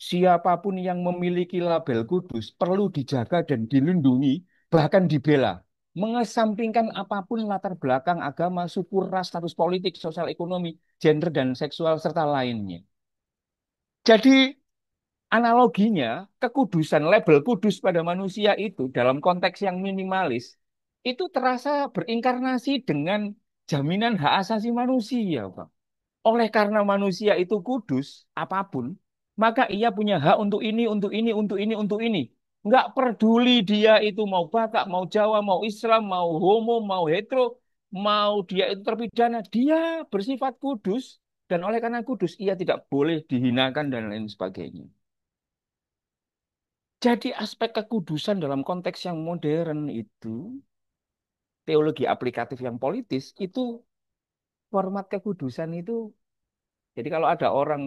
Speaker 4: siapapun yang memiliki label kudus perlu dijaga dan dilindungi, bahkan dibela, mengesampingkan apapun latar belakang agama, suku, ras, status politik, sosial ekonomi, gender, dan seksual, serta lainnya. Jadi, analoginya, kekudusan, label kudus pada manusia itu dalam konteks yang minimalis, itu terasa berinkarnasi dengan jaminan hak asasi manusia, Pak. Oleh karena manusia itu kudus, apapun, maka ia punya hak untuk ini, untuk ini, untuk ini, untuk ini. Nggak peduli dia itu mau Batak, mau Jawa, mau Islam, mau homo, mau hetero, mau dia itu terpidana, dia bersifat kudus, dan oleh karena kudus, ia tidak boleh dihinakan dan lain sebagainya. Jadi aspek kekudusan dalam konteks yang modern itu, teologi aplikatif yang politis, itu format kekudusan itu. Jadi kalau ada orang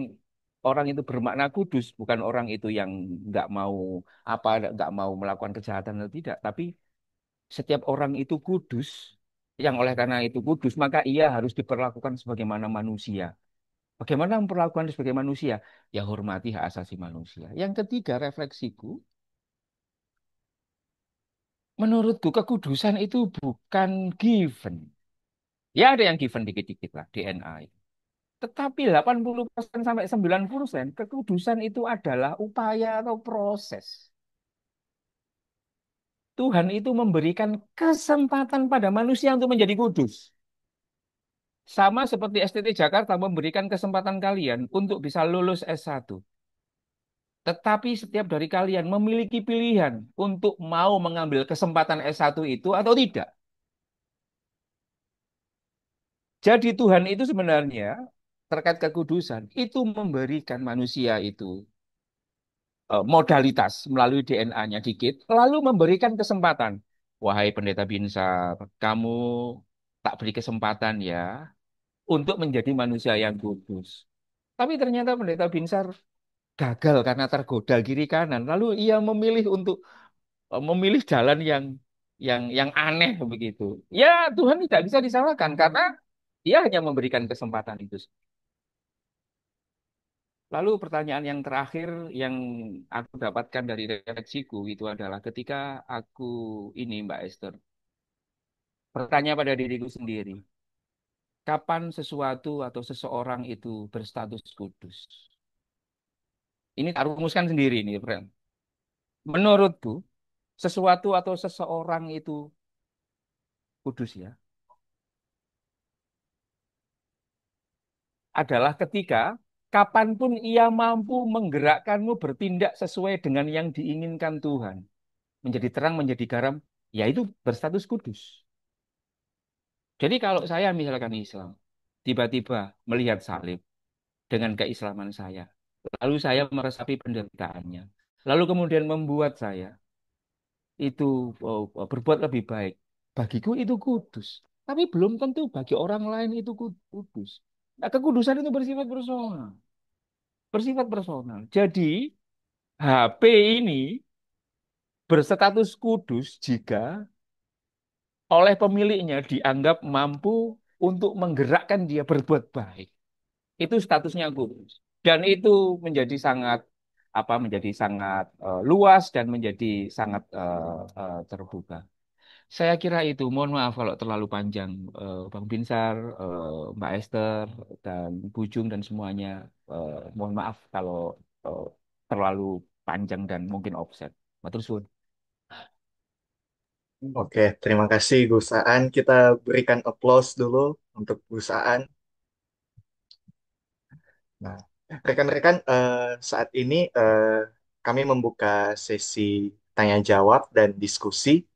Speaker 4: orang itu bermakna kudus, bukan orang itu yang nggak mau apa, nggak mau melakukan kejahatan atau tidak, tapi setiap orang itu kudus, yang oleh karena itu kudus, maka ia harus diperlakukan sebagaimana manusia. Bagaimana memperlakukan sebagai manusia? Ya hormati hak asasi manusia. Yang ketiga, refleksiku, menurutku kekudusan itu bukan given. Ya ada yang given dikit-dikit lah, DNA. Tetapi 80% sampai 90% kekudusan itu adalah upaya atau proses. Tuhan itu memberikan kesempatan pada manusia untuk menjadi kudus. Sama seperti STT Jakarta memberikan kesempatan kalian untuk bisa lulus S1. Tetapi setiap dari kalian memiliki pilihan untuk mau mengambil kesempatan S1 itu atau tidak. Jadi Tuhan itu sebenarnya terkait kekudusan itu memberikan manusia itu modalitas melalui DNA-nya dikit, lalu memberikan kesempatan. Wahai pendeta Binsar, kamu tak beri kesempatan ya untuk menjadi manusia yang kudus. Tapi ternyata pendeta Binsar gagal karena tergoda kiri kanan. Lalu ia memilih untuk memilih jalan yang aneh begitu. Ya Tuhan tidak bisa disalahkan karena dia hanya memberikan kesempatan itu. Lalu pertanyaan yang terakhir yang aku dapatkan dari refleksiku itu adalah ketika aku ini Mbak Esther bertanya pada diriku sendiri, kapan sesuatu atau seseorang itu berstatus kudus? Ini tak rumuskan sendiri nih, friend. Menurutku, sesuatu atau seseorang itu kudus ya, adalah ketika kapanpun ia mampu menggerakkanmu bertindak sesuai dengan yang diinginkan Tuhan. Menjadi terang, menjadi garam, ya itu berstatus kudus. Jadi kalau saya misalkan Islam, tiba-tiba melihat salib dengan keislaman saya, lalu saya meresapi penderitaannya, lalu kemudian membuat saya itu berbuat lebih baik, bagiku itu kudus. Tapi belum tentu bagi orang lain itu kudus. Nah, kekudusan itu bersifat personal, bersifat personal. Jadi HP ini berstatus kudus jika oleh pemiliknya dianggap mampu untuk menggerakkan dia berbuat baik. Itu statusnya kudus. Dan itu menjadi sangat menjadi sangat luas dan menjadi sangat terbuka. Saya kira itu. Mohon maaf kalau terlalu panjang, Bang Binsar, Mbak Esther, dan Bujung dan semuanya. Mohon maaf kalau eh, terlalu panjang dan mungkin offset. Matur suwun.
Speaker 5: Oke, terima kasih Gus Aan. Kita berikan applause dulu untuk Gus Aan. Nah, rekan-rekan, saat ini kami membuka sesi tanya jawab dan diskusi.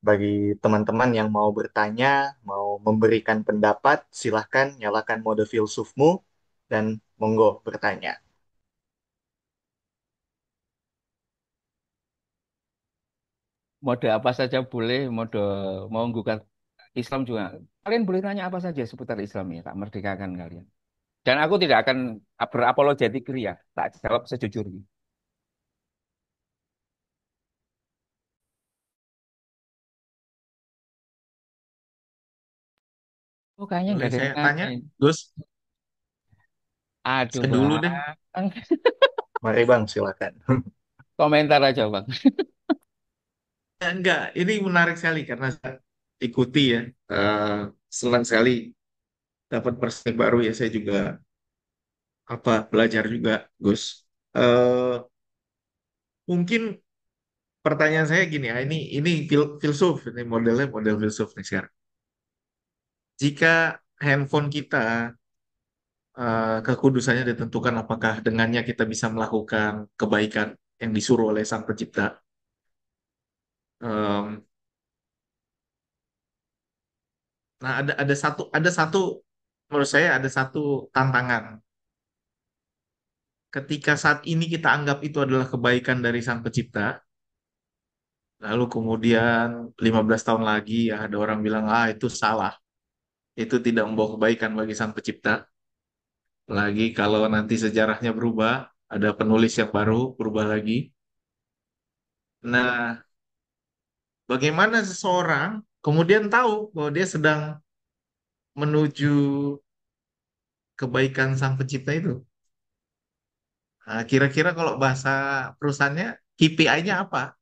Speaker 5: Bagi teman-teman yang mau bertanya, mau memberikan pendapat, silahkan nyalakan mode filsufmu dan monggo bertanya.
Speaker 4: Mode apa saja boleh, mode mau gugat Islam juga. Kalian boleh tanya apa saja seputar Islam ya, tak merdekakan kalian. Dan aku tidak akan berapologetik ya, tak jawab sejujurnya. Oh, kayaknya nggak
Speaker 3: Boleh
Speaker 4: ada yang
Speaker 3: saya tanya,
Speaker 4: nanyain.
Speaker 3: Gus?
Speaker 4: Aduh,
Speaker 3: Saya dulu deh.
Speaker 4: Bang.
Speaker 5: Mari Bang, silakan.
Speaker 4: Komentar aja, Bang.
Speaker 3: Enggak, ini menarik sekali karena saya ikuti ya. Eh, Senang sekali dapat perspektif baru ya. Saya juga belajar juga, Gus. Eh, Mungkin pertanyaan saya gini ya. Ini filsuf, ini modelnya model filsuf nih sekarang. Jika handphone kita kekudusannya ditentukan apakah dengannya kita bisa melakukan kebaikan yang disuruh oleh Sang Pencipta. Em, nah, ada satu menurut saya ada satu tantangan. Ketika saat ini kita anggap itu adalah kebaikan dari Sang Pencipta, lalu kemudian 15 tahun lagi ya ada orang bilang, ah itu salah, itu tidak membawa kebaikan bagi Sang Pencipta. Lagi kalau nanti sejarahnya berubah, ada penulis yang baru berubah lagi. Nah, bagaimana seseorang kemudian tahu bahwa dia sedang menuju kebaikan Sang Pencipta itu? Nah, kira-kira kalau bahasa perusahaannya KPI-nya apa?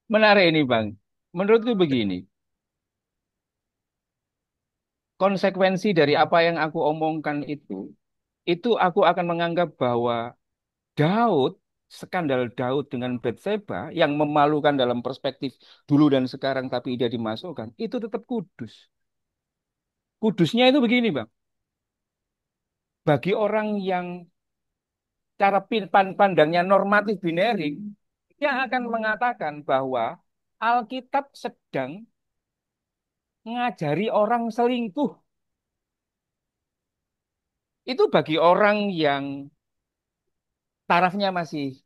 Speaker 4: Menarik ini, Bang. Menurutku begini, konsekuensi dari apa yang aku omongkan itu aku akan menganggap bahwa Daud skandal Daud dengan Batseba yang memalukan dalam perspektif dulu dan sekarang tapi dia dimasukkan, itu tetap kudus. Kudusnya itu begini, Bang. Bagi orang yang cara pandangnya normatif binerik, dia akan mengatakan bahwa Alkitab sedang ngajari orang selingkuh. Itu bagi orang yang tarafnya masih.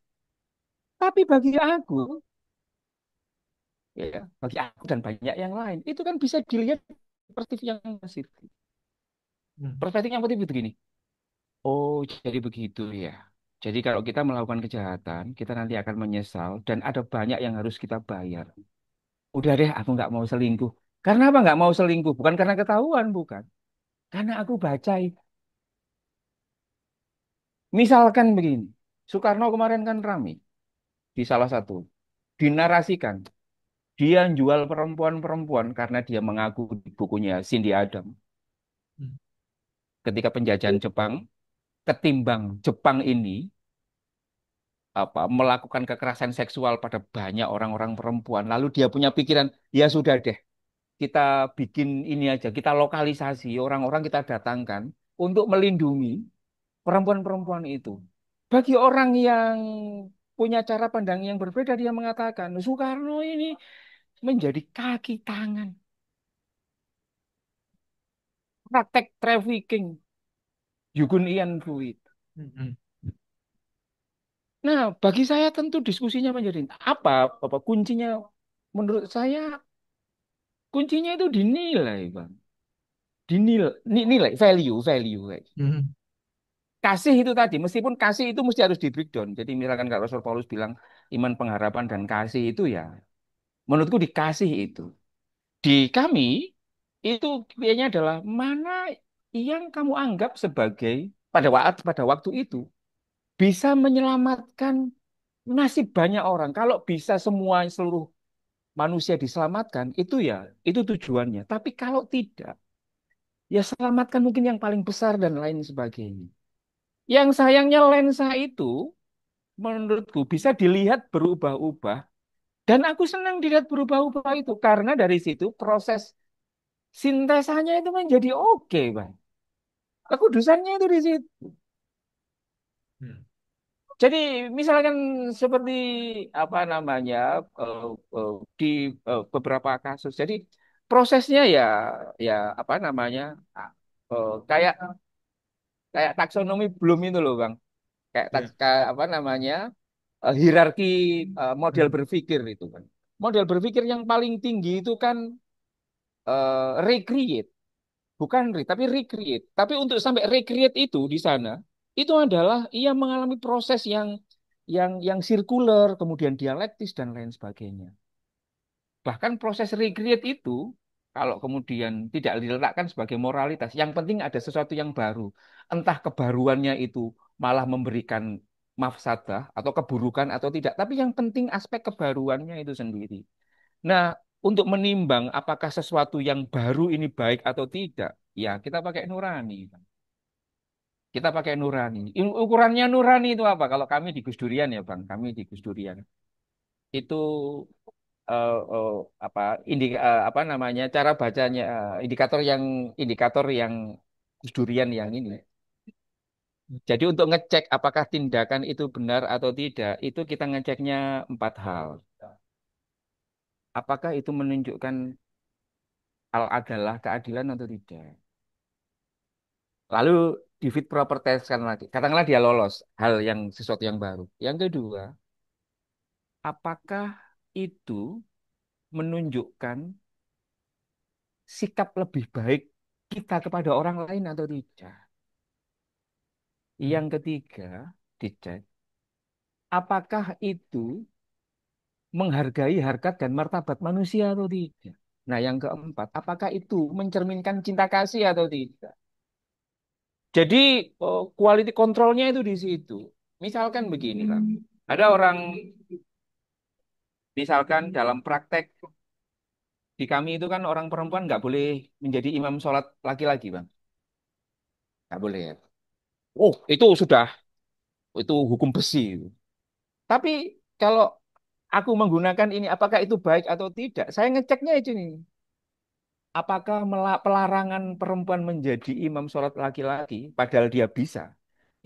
Speaker 4: Tapi bagi aku, ya, bagi aku dan banyak yang lain, itu kan bisa dilihat perspektif yang positif.
Speaker 3: Hmm.
Speaker 4: Perspektif yang positif begini. Oh, jadi begitu ya. Jadi kalau kita melakukan kejahatan, kita nanti akan menyesal dan ada banyak yang harus kita bayar. Udah deh, aku nggak mau selingkuh. Karena apa nggak mau selingkuh? Bukan karena ketahuan, bukan. Karena aku baca. Misalkan begini, Soekarno kemarin kan rame di salah satu. Dinarasikan, dia jual perempuan-perempuan karena dia mengaku di bukunya Cindy Adam.
Speaker 3: Hmm.
Speaker 4: Ketika penjajahan Jepang, ketimbang Jepang ini melakukan kekerasan seksual pada banyak orang-orang perempuan, lalu dia punya pikiran, ya sudah deh, kita bikin ini aja, kita lokalisasi orang-orang kita datangkan untuk melindungi perempuan-perempuan itu. Bagi orang yang punya cara pandang yang berbeda, dia mengatakan Soekarno ini menjadi kaki tangan praktek trafficking Yugun Ian Fluid.
Speaker 3: Hmm.
Speaker 4: Nah, bagi saya tentu diskusinya menjadi apa kuncinya? Menurut saya kuncinya itu dinilai, Bang. Dinilai, nilai value, value.
Speaker 3: Hmm.
Speaker 4: Kasih itu tadi, meskipun kasih itu mesti harus di breakdown. Jadi misalkan kalau Rasul Paulus bilang iman, pengharapan, dan kasih itu ya, menurutku dikasih itu. Di kami, itu kayaknya adalah mana yang kamu anggap sebagai pada waktu itu bisa menyelamatkan nasib banyak orang. Kalau bisa semua seluruh manusia diselamatkan, itu ya, itu tujuannya. Tapi kalau tidak, ya selamatkan mungkin yang paling besar dan lain sebagainya. Yang sayangnya lensa itu menurutku bisa dilihat berubah-ubah dan aku senang dilihat berubah-ubah itu karena dari situ proses sintesanya itu menjadi oke, Bang. Kekudusannya itu di situ.
Speaker 3: Hmm.
Speaker 4: Jadi misalkan seperti apa namanya eh, eh, di beberapa kasus. Jadi prosesnya ya ya apa namanya kayak kayak taksonomi belum itu loh, Bang.
Speaker 3: Ya.
Speaker 4: Kayak apa namanya hierarki model
Speaker 3: Hmm.
Speaker 4: berpikir itu kan. Model berpikir yang paling tinggi itu kan recreate, bukan tapi recreate. Tapi untuk sampai recreate itu di sana, itu adalah ia mengalami proses yang sirkuler, kemudian dialektis dan lain sebagainya. Bahkan proses recreate itu kalau kemudian tidak diletakkan sebagai moralitas, yang penting ada sesuatu yang baru. Entah kebaruannya itu malah memberikan mafsadah atau keburukan atau tidak, tapi yang penting aspek kebaruannya itu sendiri. Nah, untuk menimbang apakah sesuatu yang baru ini baik atau tidak, ya kita pakai nurani. Kita pakai nurani. Ukurannya nurani itu apa? Kalau kami di Gus Durian ya, Bang, kami di Gus Durian itu eh, eh, apa apa namanya cara bacanya indikator yang Gus Durian yang ini. Jadi untuk ngecek apakah tindakan itu benar atau tidak, itu kita ngeceknya 4 hal. Apakah itu menunjukkan al adalah keadilan atau tidak? Lalu di fit proper test kan lagi. Katakanlah dia lolos hal yang sesuatu yang baru. Yang kedua, apakah itu menunjukkan sikap lebih baik kita kepada orang lain atau tidak?
Speaker 3: Hmm.
Speaker 4: Yang ketiga, dicek apakah itu menghargai harkat dan martabat manusia atau tidak. Nah, yang keempat, apakah itu mencerminkan cinta kasih atau tidak? Jadi quality controlnya itu di situ. Misalkan begini lah, ada orang misalkan dalam praktek di kami itu kan orang perempuan nggak boleh menjadi imam sholat laki-laki, Bang. Nggak boleh. Oh, itu sudah itu hukum besi. Tapi kalau aku menggunakan ini, apakah itu baik atau tidak? Saya ngeceknya itu nih. Apakah pelarangan perempuan menjadi imam sholat laki-laki, padahal dia bisa,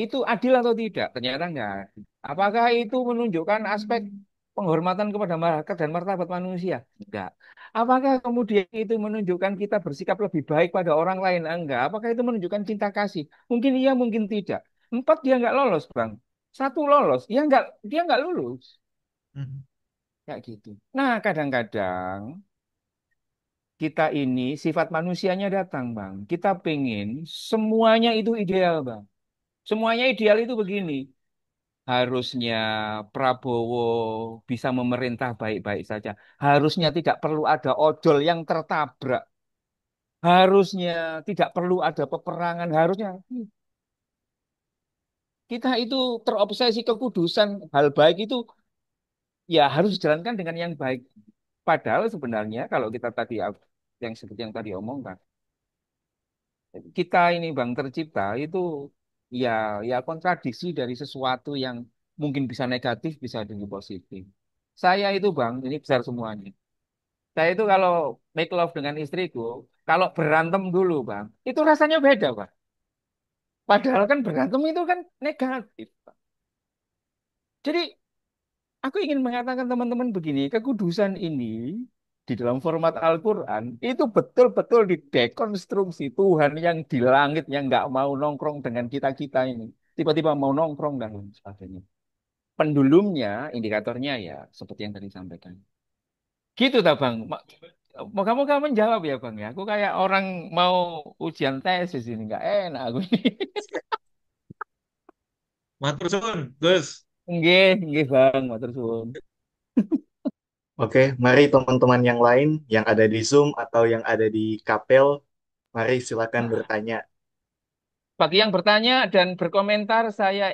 Speaker 4: itu adil atau tidak? Ternyata enggak. Apakah itu menunjukkan aspek penghormatan kepada martabat dan martabat manusia? Enggak. Apakah kemudian itu menunjukkan kita bersikap lebih baik pada orang lain? Enggak. Apakah itu menunjukkan cinta kasih? Mungkin iya, mungkin tidak. Empat dia enggak lolos, Bang. Satu lolos, dia enggak lulus.
Speaker 3: Hmm.
Speaker 4: Kayak gitu. Nah, kadang-kadang kita ini sifat manusianya datang, Bang. Kita pengen semuanya itu ideal, Bang. Semuanya ideal itu begini. Harusnya Prabowo bisa memerintah baik-baik saja. Harusnya tidak perlu ada ojol yang tertabrak. Harusnya tidak perlu ada peperangan. Harusnya kita itu terobsesi kekudusan. Hal baik itu ya harus dijalankan dengan yang baik. Padahal sebenarnya kalau kita tadi yang seperti yang tadi omongkan, kita ini Bang tercipta itu ya ya kontradiksi dari sesuatu yang mungkin bisa negatif bisa jadi positif. Saya itu Bang, ini besar semuanya. Saya itu kalau make love dengan istriku, kalau berantem dulu Bang, itu rasanya beda Bang. Padahal kan berantem itu kan negatif, Bang. Jadi aku ingin mengatakan teman-teman begini, kekudusan ini di dalam format Al-Quran itu betul-betul didekonstruksi Tuhan yang di langit yang nggak mau nongkrong dengan kita-kita ini. Tiba-tiba mau nongkrong dan lain sebagainya. Pendulumnya, indikatornya ya seperti yang tadi sampaikan. Gitu tak Bang? Moga-moga menjawab ya Bang ya. Aku kayak orang mau ujian tesis ini nggak enak aku ini.
Speaker 3: Matur suwun, Gus.
Speaker 4: Nggih, nggih Bang, matur suwun.
Speaker 5: Oke, mari teman-teman yang lain yang ada di Zoom atau yang ada di Kapel, mari silakan bertanya.
Speaker 4: Bagi yang bertanya dan berkomentar, saya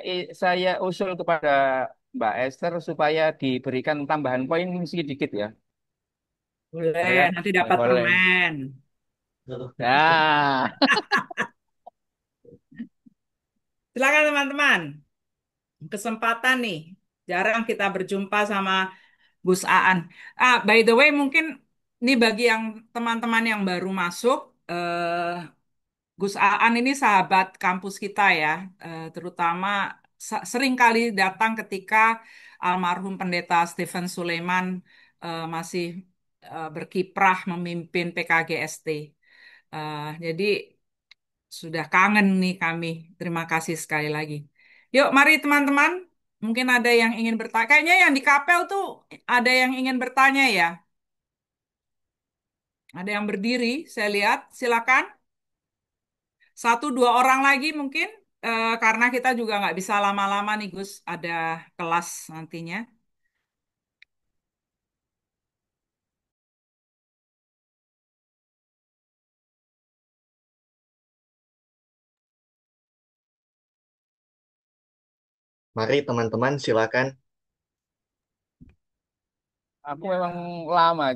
Speaker 4: usul kepada Mbak Esther supaya diberikan tambahan poin sedikit ya. Boleh
Speaker 1: Boleh,
Speaker 4: kan?
Speaker 1: nanti
Speaker 4: Ya,
Speaker 1: dapat
Speaker 4: boleh.
Speaker 1: permen.
Speaker 4: Nah,
Speaker 1: Silakan teman-teman. Kesempatan nih. Jarang kita berjumpa sama Gus Aan. By the way, mungkin ini bagi yang teman-teman yang baru masuk, Gus Aan ini sahabat kampus kita ya, terutama sering kali datang ketika almarhum Pendeta Stephen Sulaiman masih berkiprah memimpin PKGST. Jadi sudah kangen nih kami. Terima kasih sekali lagi. Yuk, mari teman-teman. Mungkin ada yang ingin bertanya. Kayaknya yang di Kapel tuh ada yang ingin bertanya ya. Ada yang berdiri, saya lihat. Silakan. Satu dua orang lagi mungkin. Karena kita juga nggak bisa lama-lama nih Gus. Ada kelas nantinya.
Speaker 5: Mari teman-teman silakan.
Speaker 4: aku memang lama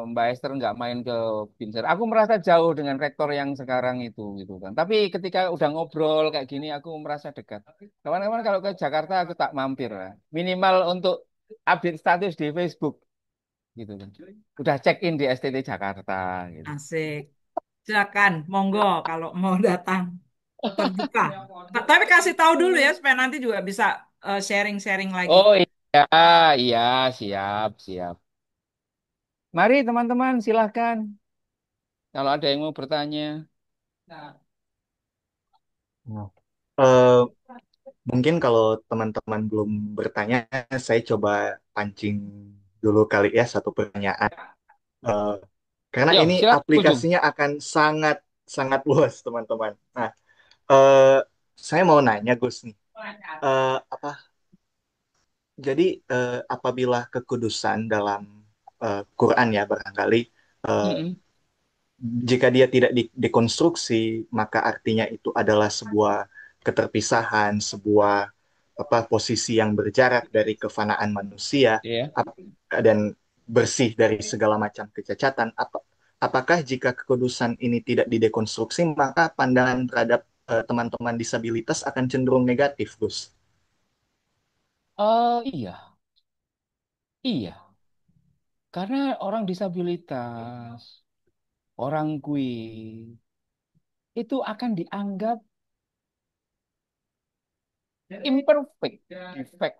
Speaker 4: Mbak Esther nggak main ke Binser. Aku merasa jauh dengan rektor yang sekarang itu gitu kan. Tapi ketika udah ngobrol kayak gini, aku merasa dekat. Kawan-kawan kalau ke Jakarta aku tak mampir lah. Minimal untuk update status di Facebook gitu kan. Udah check in di STT Jakarta gitu.
Speaker 1: Asik. Silakan, monggo kalau mau datang. Terbuka. Tapi kasih tahu dulu ya supaya nanti juga bisa sharing-sharing lagi.
Speaker 4: Oh iya, iya, siap, siap. Mari teman-teman, silahkan. Kalau ada yang mau bertanya.
Speaker 5: Nah, eh, mungkin kalau teman-teman belum bertanya, saya coba pancing dulu kali ya satu pertanyaan. Eh, karena
Speaker 4: Yo,
Speaker 5: ini
Speaker 4: silakan ujung.
Speaker 5: aplikasinya akan sangat sangat luas, teman-teman. Nah, eh, saya mau nanya Gus nih, apa? Jadi apabila kekudusan dalam Quran ya barangkali, eh,
Speaker 4: Mm-mm.
Speaker 5: jika dia tidak dekonstruksi, maka artinya itu adalah sebuah keterpisahan, sebuah apa posisi yang berjarak dari kefanaan manusia
Speaker 4: Iya.
Speaker 5: dan bersih dari segala macam kecacatan. Apakah jika kekudusan ini tidak didekonstruksi, maka pandangan terhadap teman-teman disabilitas akan cenderung negatif, Gus?
Speaker 4: Oh iya, iya. Karena orang disabilitas, orang queer, itu akan dianggap imperfect, defect.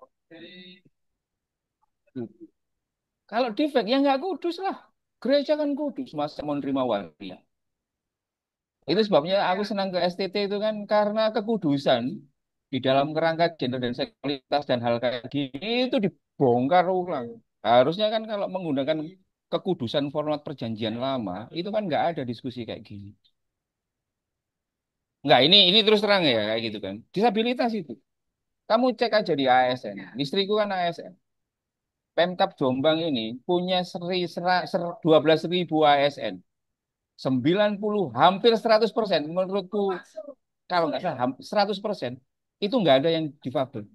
Speaker 4: Kalau defect ya nggak kudus lah. Gereja kan kudus, masa mau nerima waria. Itu sebabnya aku senang ke STT itu kan karena kekudusan di dalam kerangka gender dan seksualitas dan hal kayak gini itu dibongkar ulang. Harusnya kan kalau menggunakan kekudusan format perjanjian lama itu kan nggak ada diskusi kayak gini. Nggak, ini terus terang ya kayak gitu kan. Disabilitas itu. Kamu cek aja di ASN. Istriku kan ASN. Pemkab Jombang ini punya 12.000 ASN. 90 hampir 100% menurutku kalau nggak salah 100% itu nggak ada yang difabel.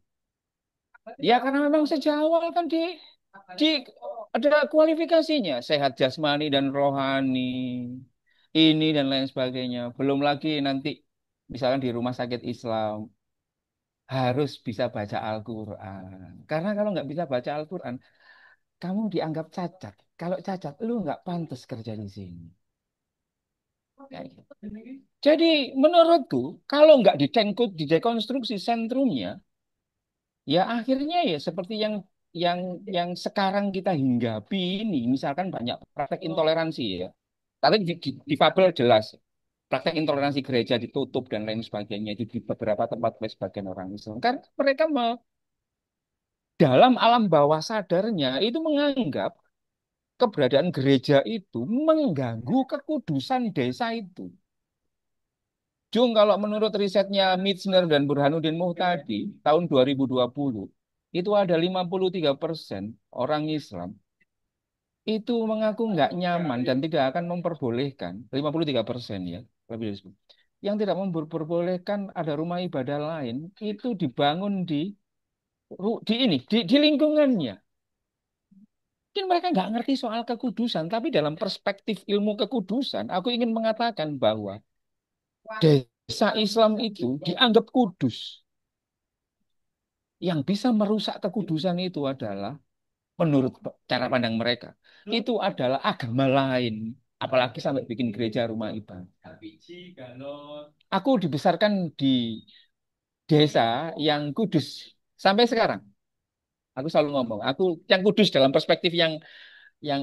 Speaker 4: Ya karena memang sejak awal kan di ada kualifikasinya sehat jasmani dan rohani ini dan lain sebagainya. Belum lagi nanti misalkan di rumah sakit Islam harus bisa baca Al-Quran. Karena kalau nggak bisa baca Al-Quran, kamu dianggap cacat. Kalau cacat, lu nggak pantas kerja di sini. Kayak gitu. Jadi menurutku kalau nggak didekonstruksi sentrumnya, ya akhirnya ya seperti yang yang sekarang kita hinggapi ini, misalkan banyak praktek intoleransi ya. Tadi di Fabel jelas praktek intoleransi gereja ditutup dan lain sebagainya itu di beberapa tempat oleh sebagian orang Islam. Karena mereka dalam alam bawah sadarnya itu menganggap keberadaan gereja itu mengganggu kekudusan desa itu. Jung, kalau menurut risetnya Mitzner dan Burhanuddin Muhtadi tahun 2020, itu ada 53% orang Islam itu mengaku nggak nyaman dan tidak akan memperbolehkan, 53% ya, lebih dari 10. Yang tidak memperbolehkan ada rumah ibadah lain itu dibangun di ini, di lingkungannya. Mungkin mereka nggak ngerti soal kekudusan, tapi dalam perspektif ilmu kekudusan, aku ingin mengatakan bahwa desa Islam itu dianggap kudus. Yang bisa merusak kekudusan itu adalah, menurut cara pandang mereka, itu adalah agama lain. Apalagi sampai bikin gereja rumah ibadah. Aku dibesarkan di desa yang kudus sampai sekarang. Aku selalu ngomong, aku yang kudus dalam perspektif yang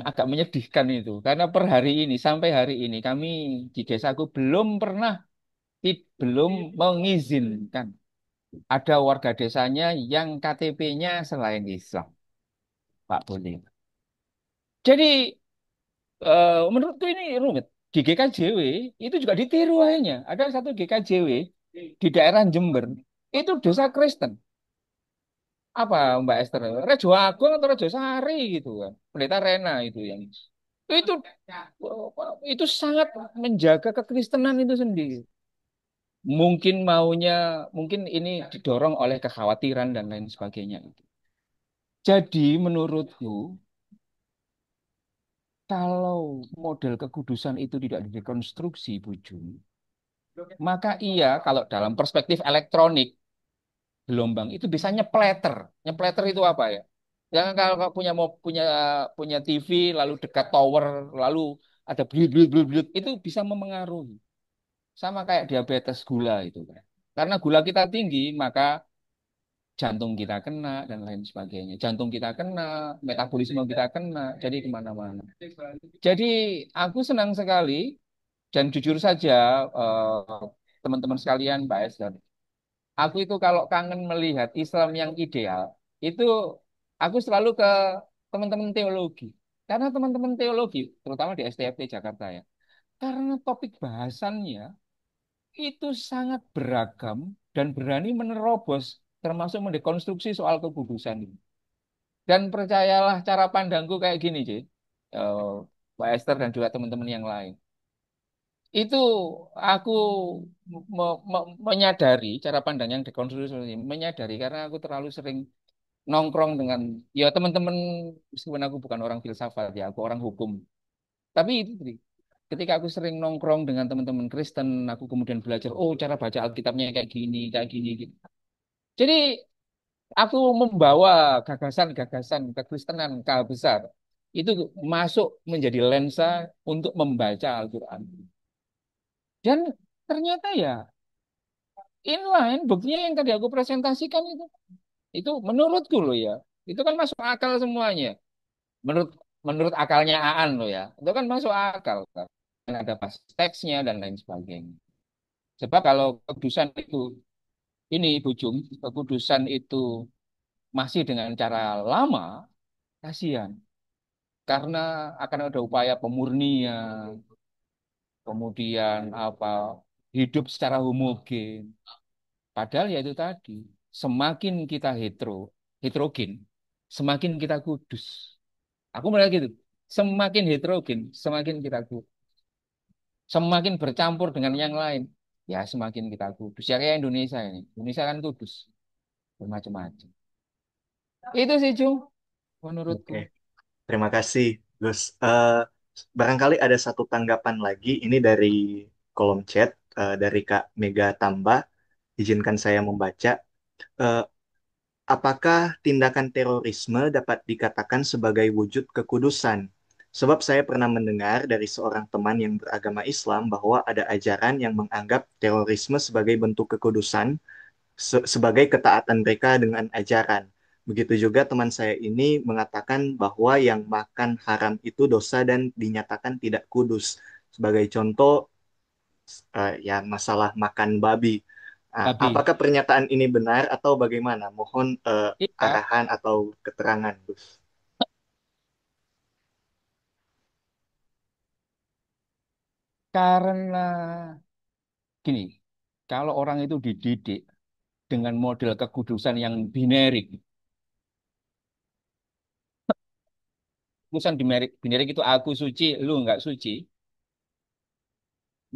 Speaker 4: agak menyedihkan itu. Karena per hari ini, sampai hari ini, kami di desaku belum mengizinkan ada warga desanya yang KTP-nya selain Islam, Pak Boni. Jadi menurutku ini rumit. Di GKJW itu juga ditiru akhirnya. Ada satu GKJW di daerah Jember itu dosa Kristen. Apa Mbak Esther? Rejo Agung atau Rejo Sari gitu kan. Pendeta Rena itu yang itu itu sangat menjaga kekristenan itu sendiri. Mungkin ini didorong oleh kekhawatiran dan lain sebagainya. Jadi menurutku kalau model kekudusan itu tidak direkonstruksi, Bu Jun, maka iya kalau dalam perspektif elektronik gelombang itu bisa nyepleter. Nyepleter itu apa ya? Jangan kalau kau punya punya TV lalu dekat tower lalu ada blud itu bisa memengaruhi. Sama kayak diabetes gula itu kan. Karena gula kita tinggi, maka jantung kita kena dan lain sebagainya. Jantung kita kena, metabolisme kita kena, jadi kemana-mana. Jadi aku senang sekali dan jujur saja teman-teman sekalian, Mbak Esther, aku itu kalau kangen melihat Islam yang ideal, itu aku selalu ke teman-teman teologi. Karena teman-teman teologi, terutama di STFT Jakarta ya, karena topik bahasannya itu sangat beragam dan berani menerobos, termasuk mendekonstruksi soal kekudusan ini. Dan percayalah cara pandangku kayak gini, Ci. Eh, Mbak Esther dan juga teman-teman yang lain. Itu aku menyadari cara pandang yang dekonstruksi ini, menyadari karena aku terlalu sering nongkrong dengan ya teman-teman, meskipun aku bukan orang filsafat ya, aku orang hukum. Tapi itu tadi, ketika aku sering nongkrong dengan teman-teman Kristen, aku kemudian belajar, oh cara baca Alkitabnya kayak gini, gitu. Jadi Aku membawa gagasan-gagasan kekristenan skala besar itu masuk menjadi lensa untuk membaca Al-Quran. Dan ternyata ya inline buktinya yang tadi aku presentasikan itu menurutku loh ya, itu kan masuk akal semuanya. Menurut menurut akalnya Aan loh ya, itu kan masuk akal kan. Dan ada pas teksnya dan lain sebagainya. Sebab kalau kekudusan itu ini Bujung, kekudusan itu masih dengan cara lama, kasihan. Karena akan ada upaya pemurnian, kemudian apa hidup secara homogen. Padahal ya itu tadi, semakin kita heterogen, semakin kita kudus. Aku melihat gitu. Semakin heterogen, semakin kita kudus. Semakin bercampur dengan yang lain, ya semakin kita kudus. Ya kayak Indonesia ini. Indonesia kan kudus, bermacam-macam. Itu sih, Jung, menurutku.
Speaker 5: Oke, terima kasih, Gus. Barangkali ada satu tanggapan lagi, ini dari kolom chat, dari Kak Mega Tamba. Izinkan saya membaca. Eh, Apakah tindakan terorisme dapat dikatakan sebagai wujud kekudusan? Sebab saya pernah mendengar dari seorang teman yang beragama Islam bahwa ada ajaran yang menganggap terorisme sebagai bentuk kekudusan, sebagai ketaatan mereka dengan ajaran. Begitu juga teman saya ini mengatakan bahwa yang makan haram itu dosa dan dinyatakan tidak kudus. Sebagai contoh, ya masalah makan babi.
Speaker 4: Tapi,
Speaker 5: Apakah pernyataan ini benar atau bagaimana? Mohon
Speaker 4: iya,
Speaker 5: arahan atau keterangan, Gus.
Speaker 4: karena gini, kalau orang itu dididik dengan model kekudusan yang binerik, kekudusan binerik, binerik itu aku suci, lu nggak suci,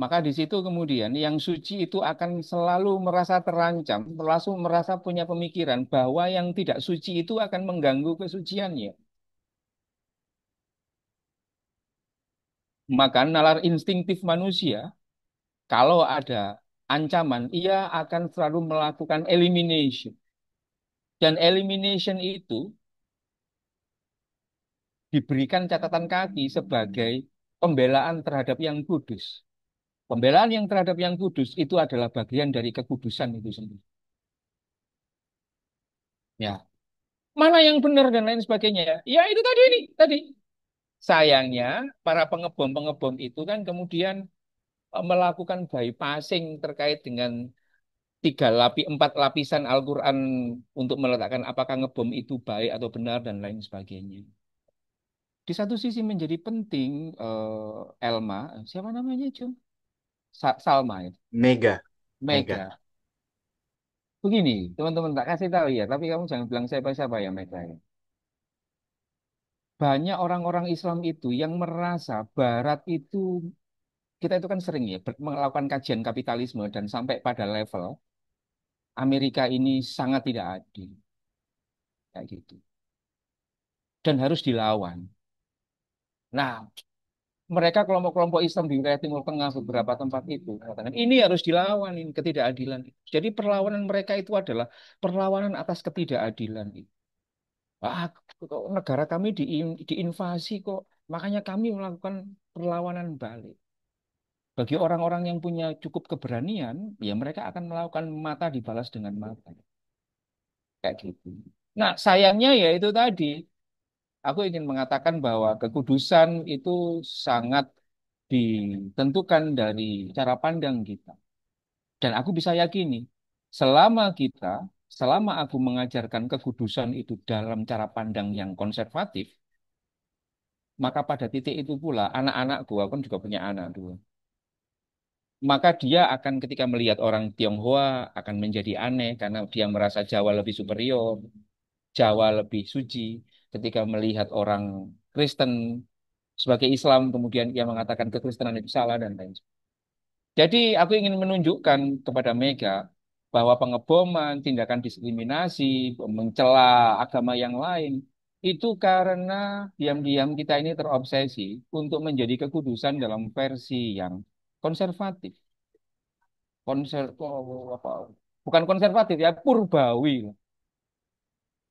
Speaker 4: maka di situ kemudian yang suci itu akan selalu merasa terancam, selalu merasa punya pemikiran bahwa yang tidak suci itu akan mengganggu kesuciannya. Maka nalar instingtif manusia, kalau ada ancaman, ia akan selalu melakukan elimination. Dan elimination itu diberikan catatan kaki sebagai pembelaan terhadap yang kudus. Pembelaan yang terhadap yang kudus itu adalah bagian dari kekudusan itu sendiri. Ya, mana yang benar dan lain sebagainya. Ya itu tadi ini, tadi. Sayangnya para pengebom-pengebom itu kan kemudian melakukan bypassing terkait dengan empat lapisan Al-Quran untuk meletakkan apakah ngebom itu baik atau benar dan lain sebagainya. Di satu sisi menjadi penting Elma, siapa namanya Jun? Salma ya,
Speaker 5: Mega, Mega.
Speaker 4: Mega. Begini, teman-teman tak kasih tahu ya, tapi kamu jangan bilang siapa-siapa ya Mega ya. Banyak orang-orang Islam itu yang merasa Barat itu, kita itu kan sering ya melakukan kajian kapitalisme dan sampai pada level Amerika ini sangat tidak adil, kayak gitu. Dan harus dilawan. Nah, mereka kelompok-kelompok Islam di wilayah Timur Tengah beberapa tempat itu mengatakan ini harus dilawan ini ketidakadilan. Jadi perlawanan mereka itu adalah perlawanan atas ketidakadilan. Ah, kok negara kami diinvasi kok, makanya kami melakukan perlawanan balik. Bagi orang-orang yang punya cukup keberanian, ya mereka akan melakukan mata dibalas dengan mata, kayak gitu. Nah, sayangnya ya itu tadi, aku ingin mengatakan bahwa kekudusan itu sangat ditentukan dari cara pandang kita. Dan aku bisa yakini, selama kita, selama aku mengajarkan kekudusan itu dalam cara pandang yang konservatif, maka pada titik itu pula anak-anakku, aku kan juga punya anak dua, maka dia akan ketika melihat orang Tionghoa akan menjadi aneh karena dia merasa Jawa lebih superior, Jawa lebih suci. Ketika melihat orang Kristen sebagai Islam, kemudian ia mengatakan kekristenan itu salah dan lain sebagainya. Jadi aku ingin menunjukkan kepada Mega bahwa pengeboman, tindakan diskriminasi, mencela agama yang lain, itu karena diam-diam kita ini terobsesi untuk menjadi kekudusan dalam versi yang konservatif. Konser, oh, apa, bukan konservatif ya, purbawi.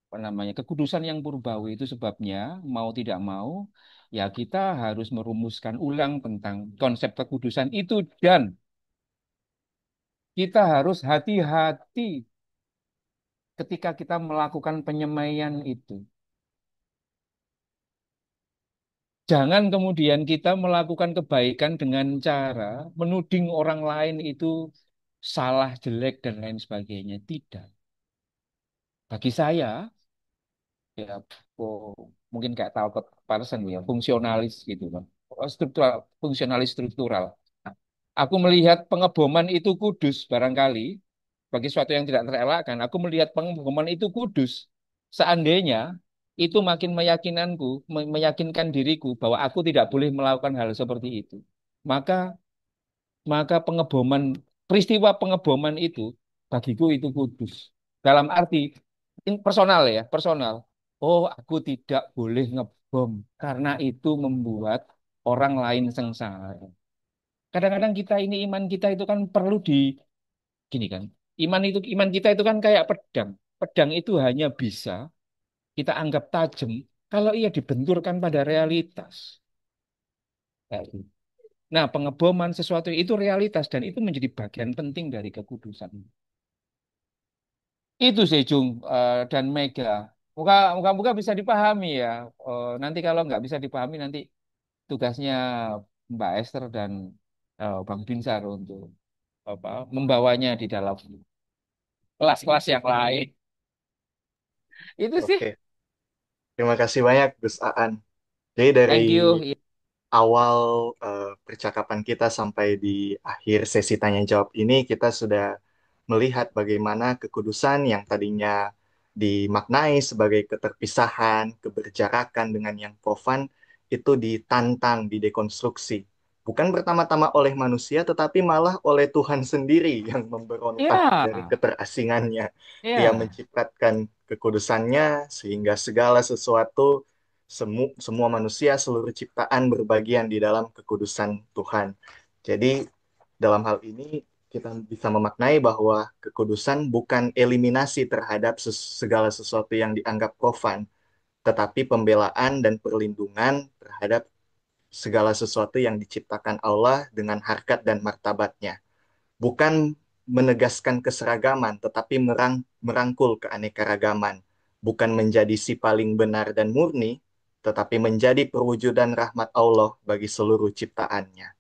Speaker 4: apa namanya kekudusan yang purbawi itu sebabnya mau tidak mau ya kita harus merumuskan ulang tentang konsep kekudusan itu dan kita harus hati-hati ketika kita melakukan penyemaian itu. Jangan kemudian kita melakukan kebaikan dengan cara menuding orang lain itu salah, jelek, dan lain sebagainya. Tidak. Bagi saya, ya oh, mungkin kayak Talcott Parsons ya, fungsionalis gitu kan. Struktural, fungsionalis struktural. Aku melihat pengeboman itu kudus barangkali bagi sesuatu yang tidak terelakkan. Aku melihat pengeboman itu kudus. Seandainya itu makin meyakinkan diriku bahwa aku tidak boleh melakukan hal seperti itu. Maka maka peristiwa pengeboman itu bagiku itu kudus. Dalam arti personal ya, personal. Oh, aku tidak boleh ngebom karena itu membuat orang lain sengsara. Kadang-kadang kita ini iman kita itu kan perlu gini kan. Iman kita itu kan kayak pedang. Pedang itu hanya bisa kita anggap tajam kalau ia dibenturkan pada realitas. Kayak gitu. Nah, pengeboman sesuatu itu realitas dan itu menjadi bagian penting dari kekudusan. Itu sih Jung dan Mega. Muka bisa dipahami ya. Nanti kalau nggak bisa dipahami nanti tugasnya Mbak Esther dan Bang Binsar untuk apa membawanya di dalam kelas-kelas yang lain. Itu sih.
Speaker 5: Oke, terima kasih banyak Gus Aan. Jadi dari
Speaker 4: Thank you.
Speaker 5: awal percakapan kita sampai di akhir sesi tanya jawab ini kita sudah melihat bagaimana kekudusan yang tadinya dimaknai sebagai keterpisahan, keberjarakan dengan yang profan itu ditantang, didekonstruksi. Bukan pertama-tama oleh manusia, tetapi malah oleh Tuhan sendiri yang memberontak dari
Speaker 4: Ya,
Speaker 5: keterasingannya. Ia
Speaker 4: ya.
Speaker 5: menciptakan kekudusannya sehingga segala sesuatu semua manusia, seluruh ciptaan berbagian di dalam kekudusan Tuhan. Jadi, dalam hal ini kita bisa memaknai bahwa kekudusan bukan eliminasi terhadap segala sesuatu yang dianggap profan, tetapi pembelaan dan perlindungan terhadap segala sesuatu yang diciptakan Allah dengan harkat dan martabatnya. Bukan menegaskan keseragaman, tetapi merangkul keanekaragaman. Bukan menjadi si paling benar dan murni, tetapi menjadi perwujudan rahmat Allah bagi seluruh ciptaannya.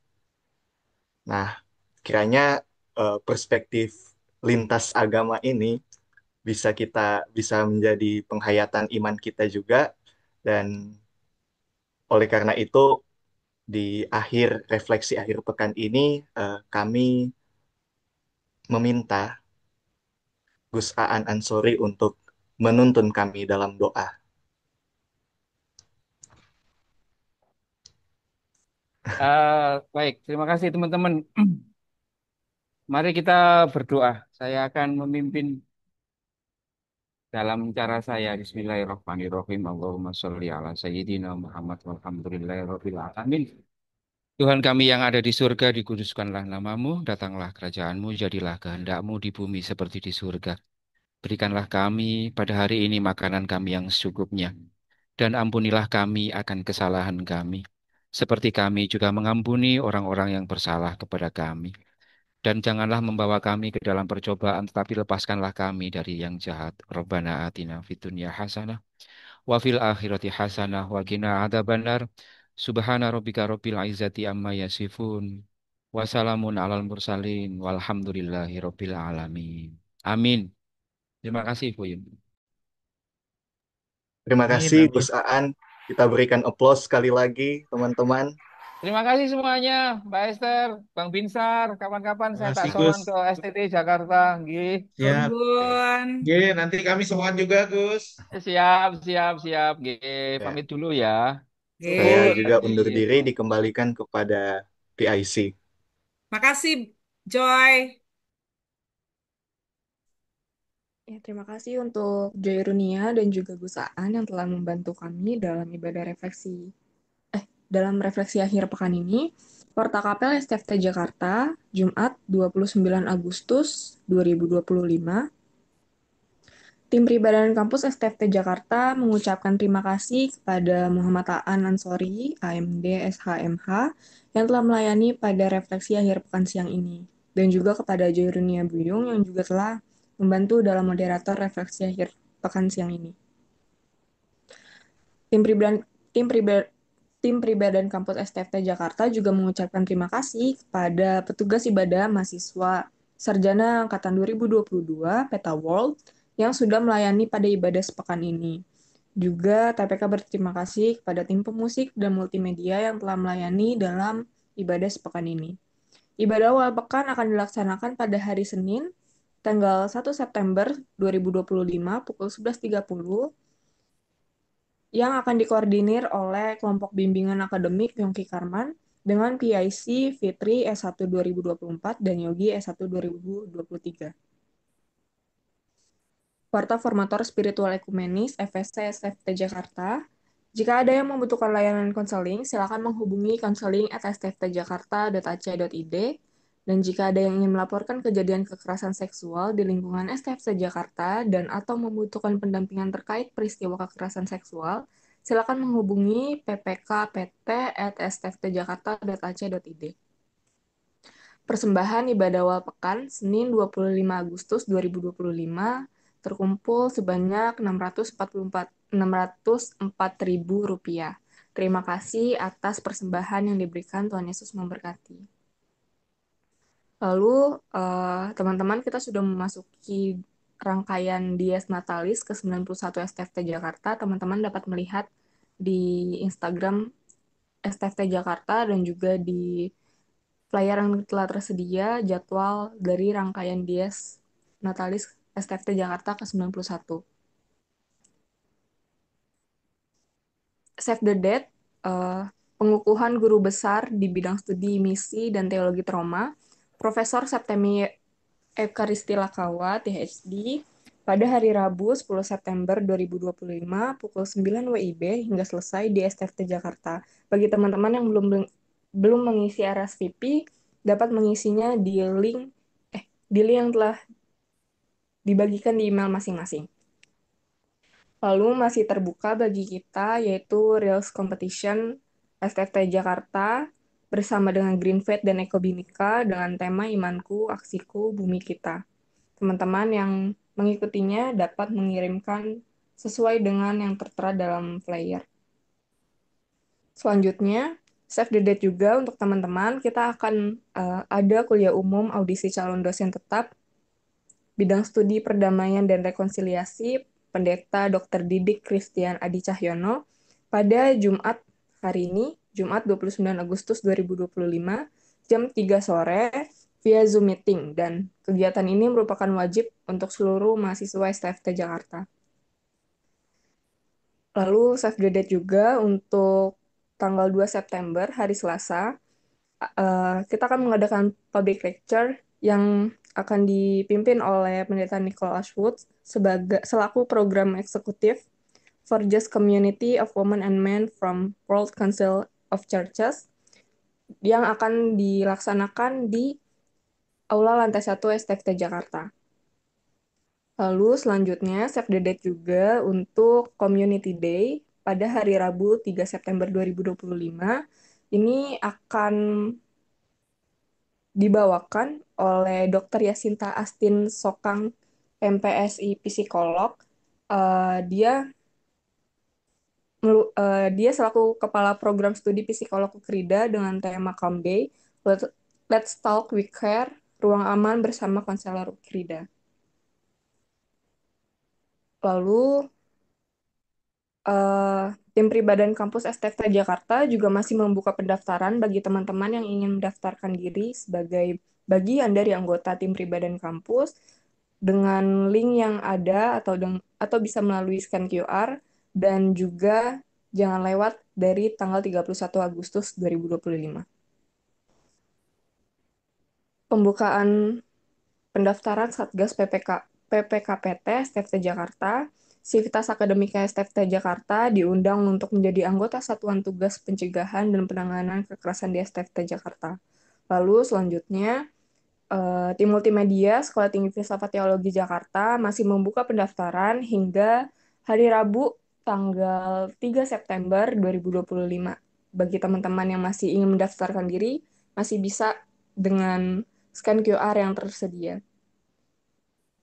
Speaker 5: Nah, kiranya perspektif lintas agama ini bisa menjadi penghayatan iman kita juga dan oleh karena itu di refleksi akhir pekan ini kami meminta Gus Aan Ansori untuk menuntun kami dalam doa.
Speaker 4: Baik, terima kasih teman-teman. Mari kita berdoa. Saya akan memimpin dalam cara saya. Bismillahirrahmanirrahim. Allahumma sholli ala Sayyidina Muhammad walhamdulillahirabbil alamin. Tuhan kami yang ada di surga, dikuduskanlah namamu, datanglah kerajaanmu, jadilah kehendakmu di bumi seperti di surga. Berikanlah kami pada hari ini makanan kami yang secukupnya, dan ampunilah kami akan kesalahan kami, seperti kami juga mengampuni orang-orang yang bersalah kepada kami. Dan janganlah membawa kami ke dalam percobaan, tetapi lepaskanlah kami dari yang jahat. Rabbana atina fid dunya hasanah, wa fil akhirati hasanah, wa qina adzabannar. Subhana rabbika rabbil izzati amma yasifun. Wassalamun alal mursalin, walhamdulillahi rabbil alamin. Amin. Terima kasih, Bu Yun.
Speaker 5: Terima
Speaker 3: Amin,
Speaker 5: kasih
Speaker 3: amin.
Speaker 5: Gus Aan. Kita berikan aplaus sekali lagi teman-teman.
Speaker 4: Terima kasih semuanya, Mbak Esther, Bang Binsar. Kapan-kapan
Speaker 3: Terima
Speaker 4: saya tak
Speaker 3: kasih,
Speaker 4: sowan
Speaker 3: Gus.
Speaker 4: ke STT Jakarta. Nggih.
Speaker 3: Siap.
Speaker 5: Oke.
Speaker 1: Nuhun.
Speaker 3: Oke, nanti kami sowan juga, Gus.
Speaker 4: Siap, siap, siap. Nggih,
Speaker 5: Ya,
Speaker 4: pamit dulu ya.
Speaker 5: saya
Speaker 1: Oke.
Speaker 5: juga undur
Speaker 4: Nggih.
Speaker 5: diri dikembalikan kepada PIC.
Speaker 1: Makasih, Joy.
Speaker 6: Ya, terima kasih untuk Joy Runia dan juga Gus Aan yang telah membantu kami dalam refleksi akhir pekan ini. Porta Kapel STFT Jakarta, Jumat 29 Agustus 2025. Tim Pribadian Kampus STFT Jakarta mengucapkan terima kasih kepada Muhammad Aan Ansori, AMD, SHMH, yang telah melayani pada refleksi akhir pekan siang ini, dan juga kepada Joyrunia Buyung yang juga telah membantu dalam moderator refleksi akhir pekan siang ini. Tim Pribadian, tim Pribadian, Tim Pribadian Kampus STFT Jakarta juga mengucapkan terima kasih kepada petugas ibadah mahasiswa Sarjana Angkatan 2022 Peta World yang sudah melayani pada ibadah sepekan ini. Juga TPK berterima kasih kepada tim pemusik dan multimedia yang telah melayani dalam ibadah sepekan ini. Ibadah awal pekan akan dilaksanakan pada hari Senin, tanggal 1 September 2025 pukul 11.30 yang akan dikoordinir oleh kelompok bimbingan akademik Yongki Karman dengan PIC Fitri S1 2024 dan Yogi S1 2023. Warta Formator Spiritual Ekumenis FSC STFT Jakarta. Jika ada yang membutuhkan layanan konseling, silakan menghubungi konseling@sttjakarta.ac.id. Dan jika ada yang ingin melaporkan kejadian kekerasan seksual di lingkungan STFT Jakarta dan atau membutuhkan pendampingan terkait peristiwa kekerasan seksual, silakan menghubungi ppkpt@sttjakarta.ac.id. Persembahan ibadah awal pekan Senin 25 Agustus 2025 terkumpul sebanyak Rp604.000. Terima kasih atas persembahan yang diberikan. Tuhan Yesus memberkati. Lalu, teman-teman, kita sudah memasuki rangkaian Dies Natalis ke-91 STFT Jakarta. Teman-teman dapat melihat di Instagram STFT Jakarta dan juga di flyer yang telah tersedia jadwal dari rangkaian Dies Natalis STFT Jakarta ke-91. Save the Date, pengukuhan guru besar di bidang studi misi dan teologi trauma, Profesor Septemi Ekaristi Lakawa, THD, pada hari Rabu 10 September 2025 pukul 9 WIB hingga selesai di STFT Jakarta. Bagi teman-teman yang belum mengisi RSVP, dapat mengisinya di link yang telah dibagikan di email masing-masing. Lalu masih terbuka bagi kita yaitu Reels Competition STFT Jakarta bersama dengan Green Faith dan Eko Bhinneka dengan tema Imanku, Aksiku, Bumi Kita. Teman-teman yang mengikutinya dapat mengirimkan sesuai dengan yang tertera dalam flyer. Selanjutnya, save the date juga untuk teman-teman. Kita akan ada kuliah umum audisi calon dosen tetap bidang studi perdamaian dan rekonsiliasi Pendeta Dr. Didik Christian Adi Cahyono pada Jumat hari ini, Jumat 29 Agustus 2025, jam 3 sore via Zoom meeting. Dan kegiatan ini merupakan wajib untuk seluruh mahasiswa STFT Jakarta. Lalu save the date juga untuk tanggal 2 September, hari Selasa, kita akan mengadakan public lecture yang akan dipimpin oleh Pendeta Nicole Ashwood selaku program eksekutif for Just Community of Women and Men from World Council of Churches yang akan dilaksanakan di Aula Lantai 1 STFT Jakarta. Lalu selanjutnya save the date juga untuk Community Day pada hari Rabu 3 September 2025. Ini akan dibawakan oleh Dr. Yasinta Astin Sokang, MPSI psikolog. Dia selaku kepala program studi psikolog Ukrida dengan tema Calm Day, Let's Talk We Care, ruang aman bersama konselor Ukrida. Lalu tim Pribadian Kampus STFT Jakarta juga masih membuka pendaftaran bagi teman-teman yang ingin mendaftarkan diri sebagai bagian dari anggota tim Pribadian Kampus dengan link yang ada atau bisa melalui scan QR dan juga jangan lewat dari tanggal 31 Agustus 2025. Pembukaan pendaftaran Satgas PPKPT STFT Jakarta. Sivitas Akademika STFT Jakarta diundang untuk menjadi anggota Satuan Tugas Pencegahan dan Penanganan Kekerasan di STFT Jakarta. Lalu selanjutnya, Tim Multimedia Sekolah Tinggi Filsafat Teologi Jakarta masih membuka pendaftaran hingga hari Rabu tanggal 3 September 2025. Bagi teman-teman yang masih ingin mendaftarkan diri, masih bisa dengan scan QR yang tersedia.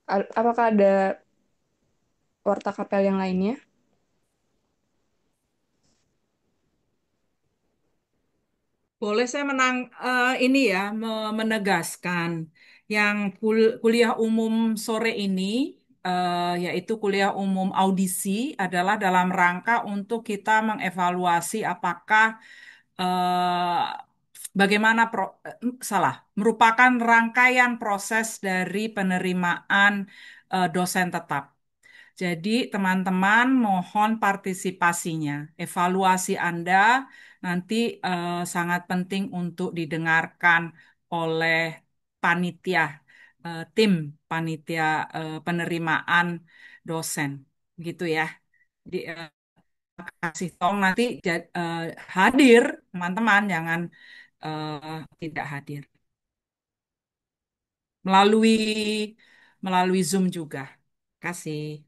Speaker 6: Apakah ada warta kapel yang lainnya?
Speaker 1: Boleh saya ini ya menegaskan yang kuliah umum sore ini yaitu kuliah umum audisi adalah dalam rangka untuk kita mengevaluasi apakah bagaimana salah merupakan rangkaian proses dari penerimaan dosen tetap. Jadi, teman-teman, mohon partisipasinya. Evaluasi Anda nanti sangat penting untuk didengarkan oleh panitia, tim panitia penerimaan dosen, gitu ya. Jadi, kasih tolong nanti hadir, teman-teman, jangan tidak hadir melalui Zoom juga. Kasih.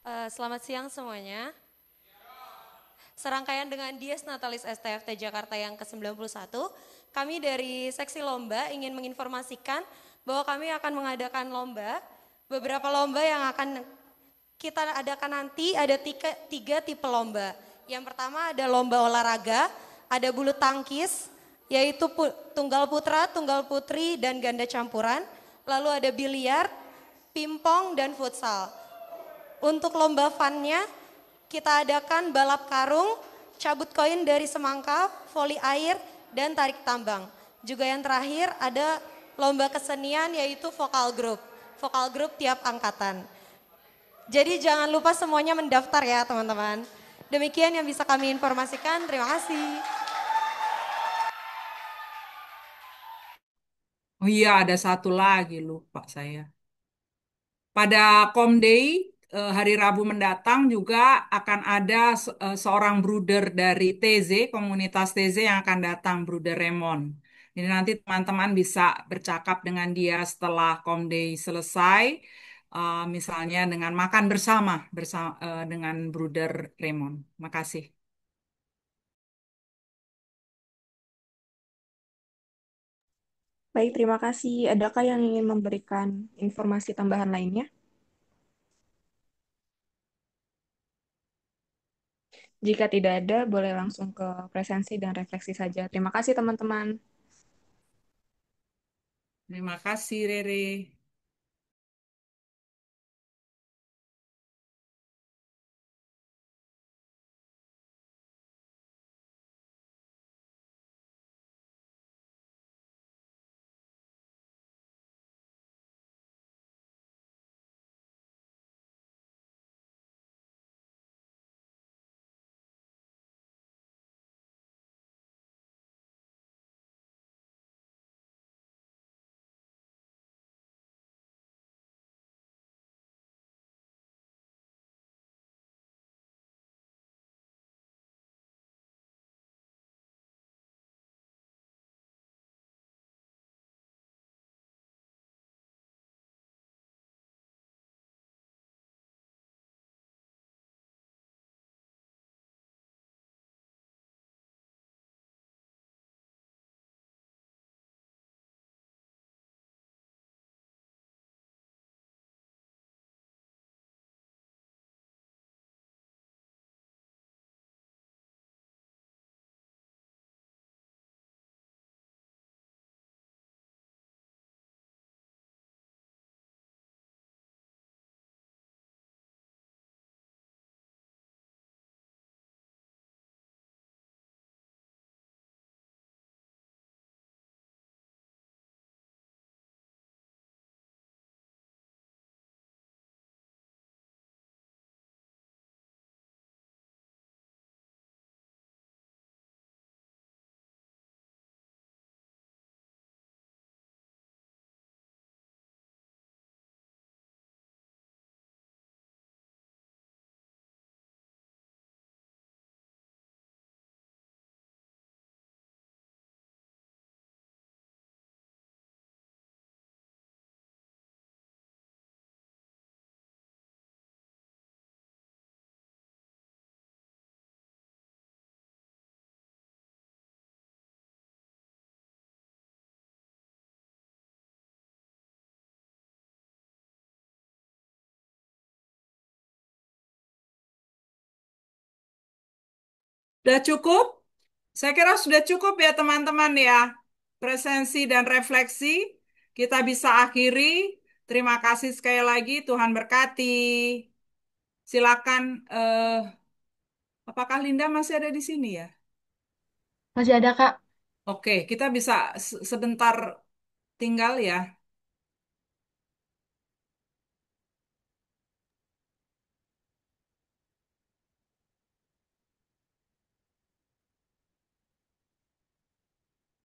Speaker 7: Selamat siang semuanya. Serangkaian dengan Dies Natalis STFT Jakarta yang ke-91, kami dari Seksi Lomba ingin menginformasikan bahwa kami akan mengadakan lomba. Beberapa lomba yang akan kita adakan nanti ada tiga tipe lomba. Yang pertama ada lomba olahraga, ada bulu tangkis, yaitu tunggal putra, tunggal putri, dan ganda campuran. Lalu ada biliar, pingpong, dan futsal. Untuk lomba funnya, kita adakan balap karung, cabut koin dari semangka, voli air, dan tarik tambang. Juga yang terakhir ada lomba kesenian yaitu vokal group. Vokal group tiap angkatan. Jadi jangan lupa semuanya mendaftar ya teman-teman. Demikian yang bisa kami informasikan. Terima kasih.
Speaker 1: Oh iya, ada satu lagi lupa saya. Pada Comday hari Rabu mendatang juga akan ada seorang bruder dari TZ, komunitas TZ yang akan datang, Bruder Raymond. Jadi nanti teman-teman bisa bercakap dengan dia setelah Comday selesai, misalnya dengan makan bersama dengan Bruder Raymond. Makasih.
Speaker 6: Baik, terima kasih. Adakah yang ingin memberikan informasi tambahan lainnya? Jika tidak ada, boleh langsung ke presensi dan refleksi saja. Terima kasih, teman-teman.
Speaker 1: Terima kasih, Rere. Udah cukup? Saya kira sudah cukup ya teman-teman ya. Presensi dan refleksi kita bisa akhiri. Terima kasih sekali lagi. Tuhan berkati. Silakan. Apakah Linda masih ada di sini ya?
Speaker 8: Masih ada, Kak.
Speaker 1: Oke, kita bisa sebentar tinggal ya.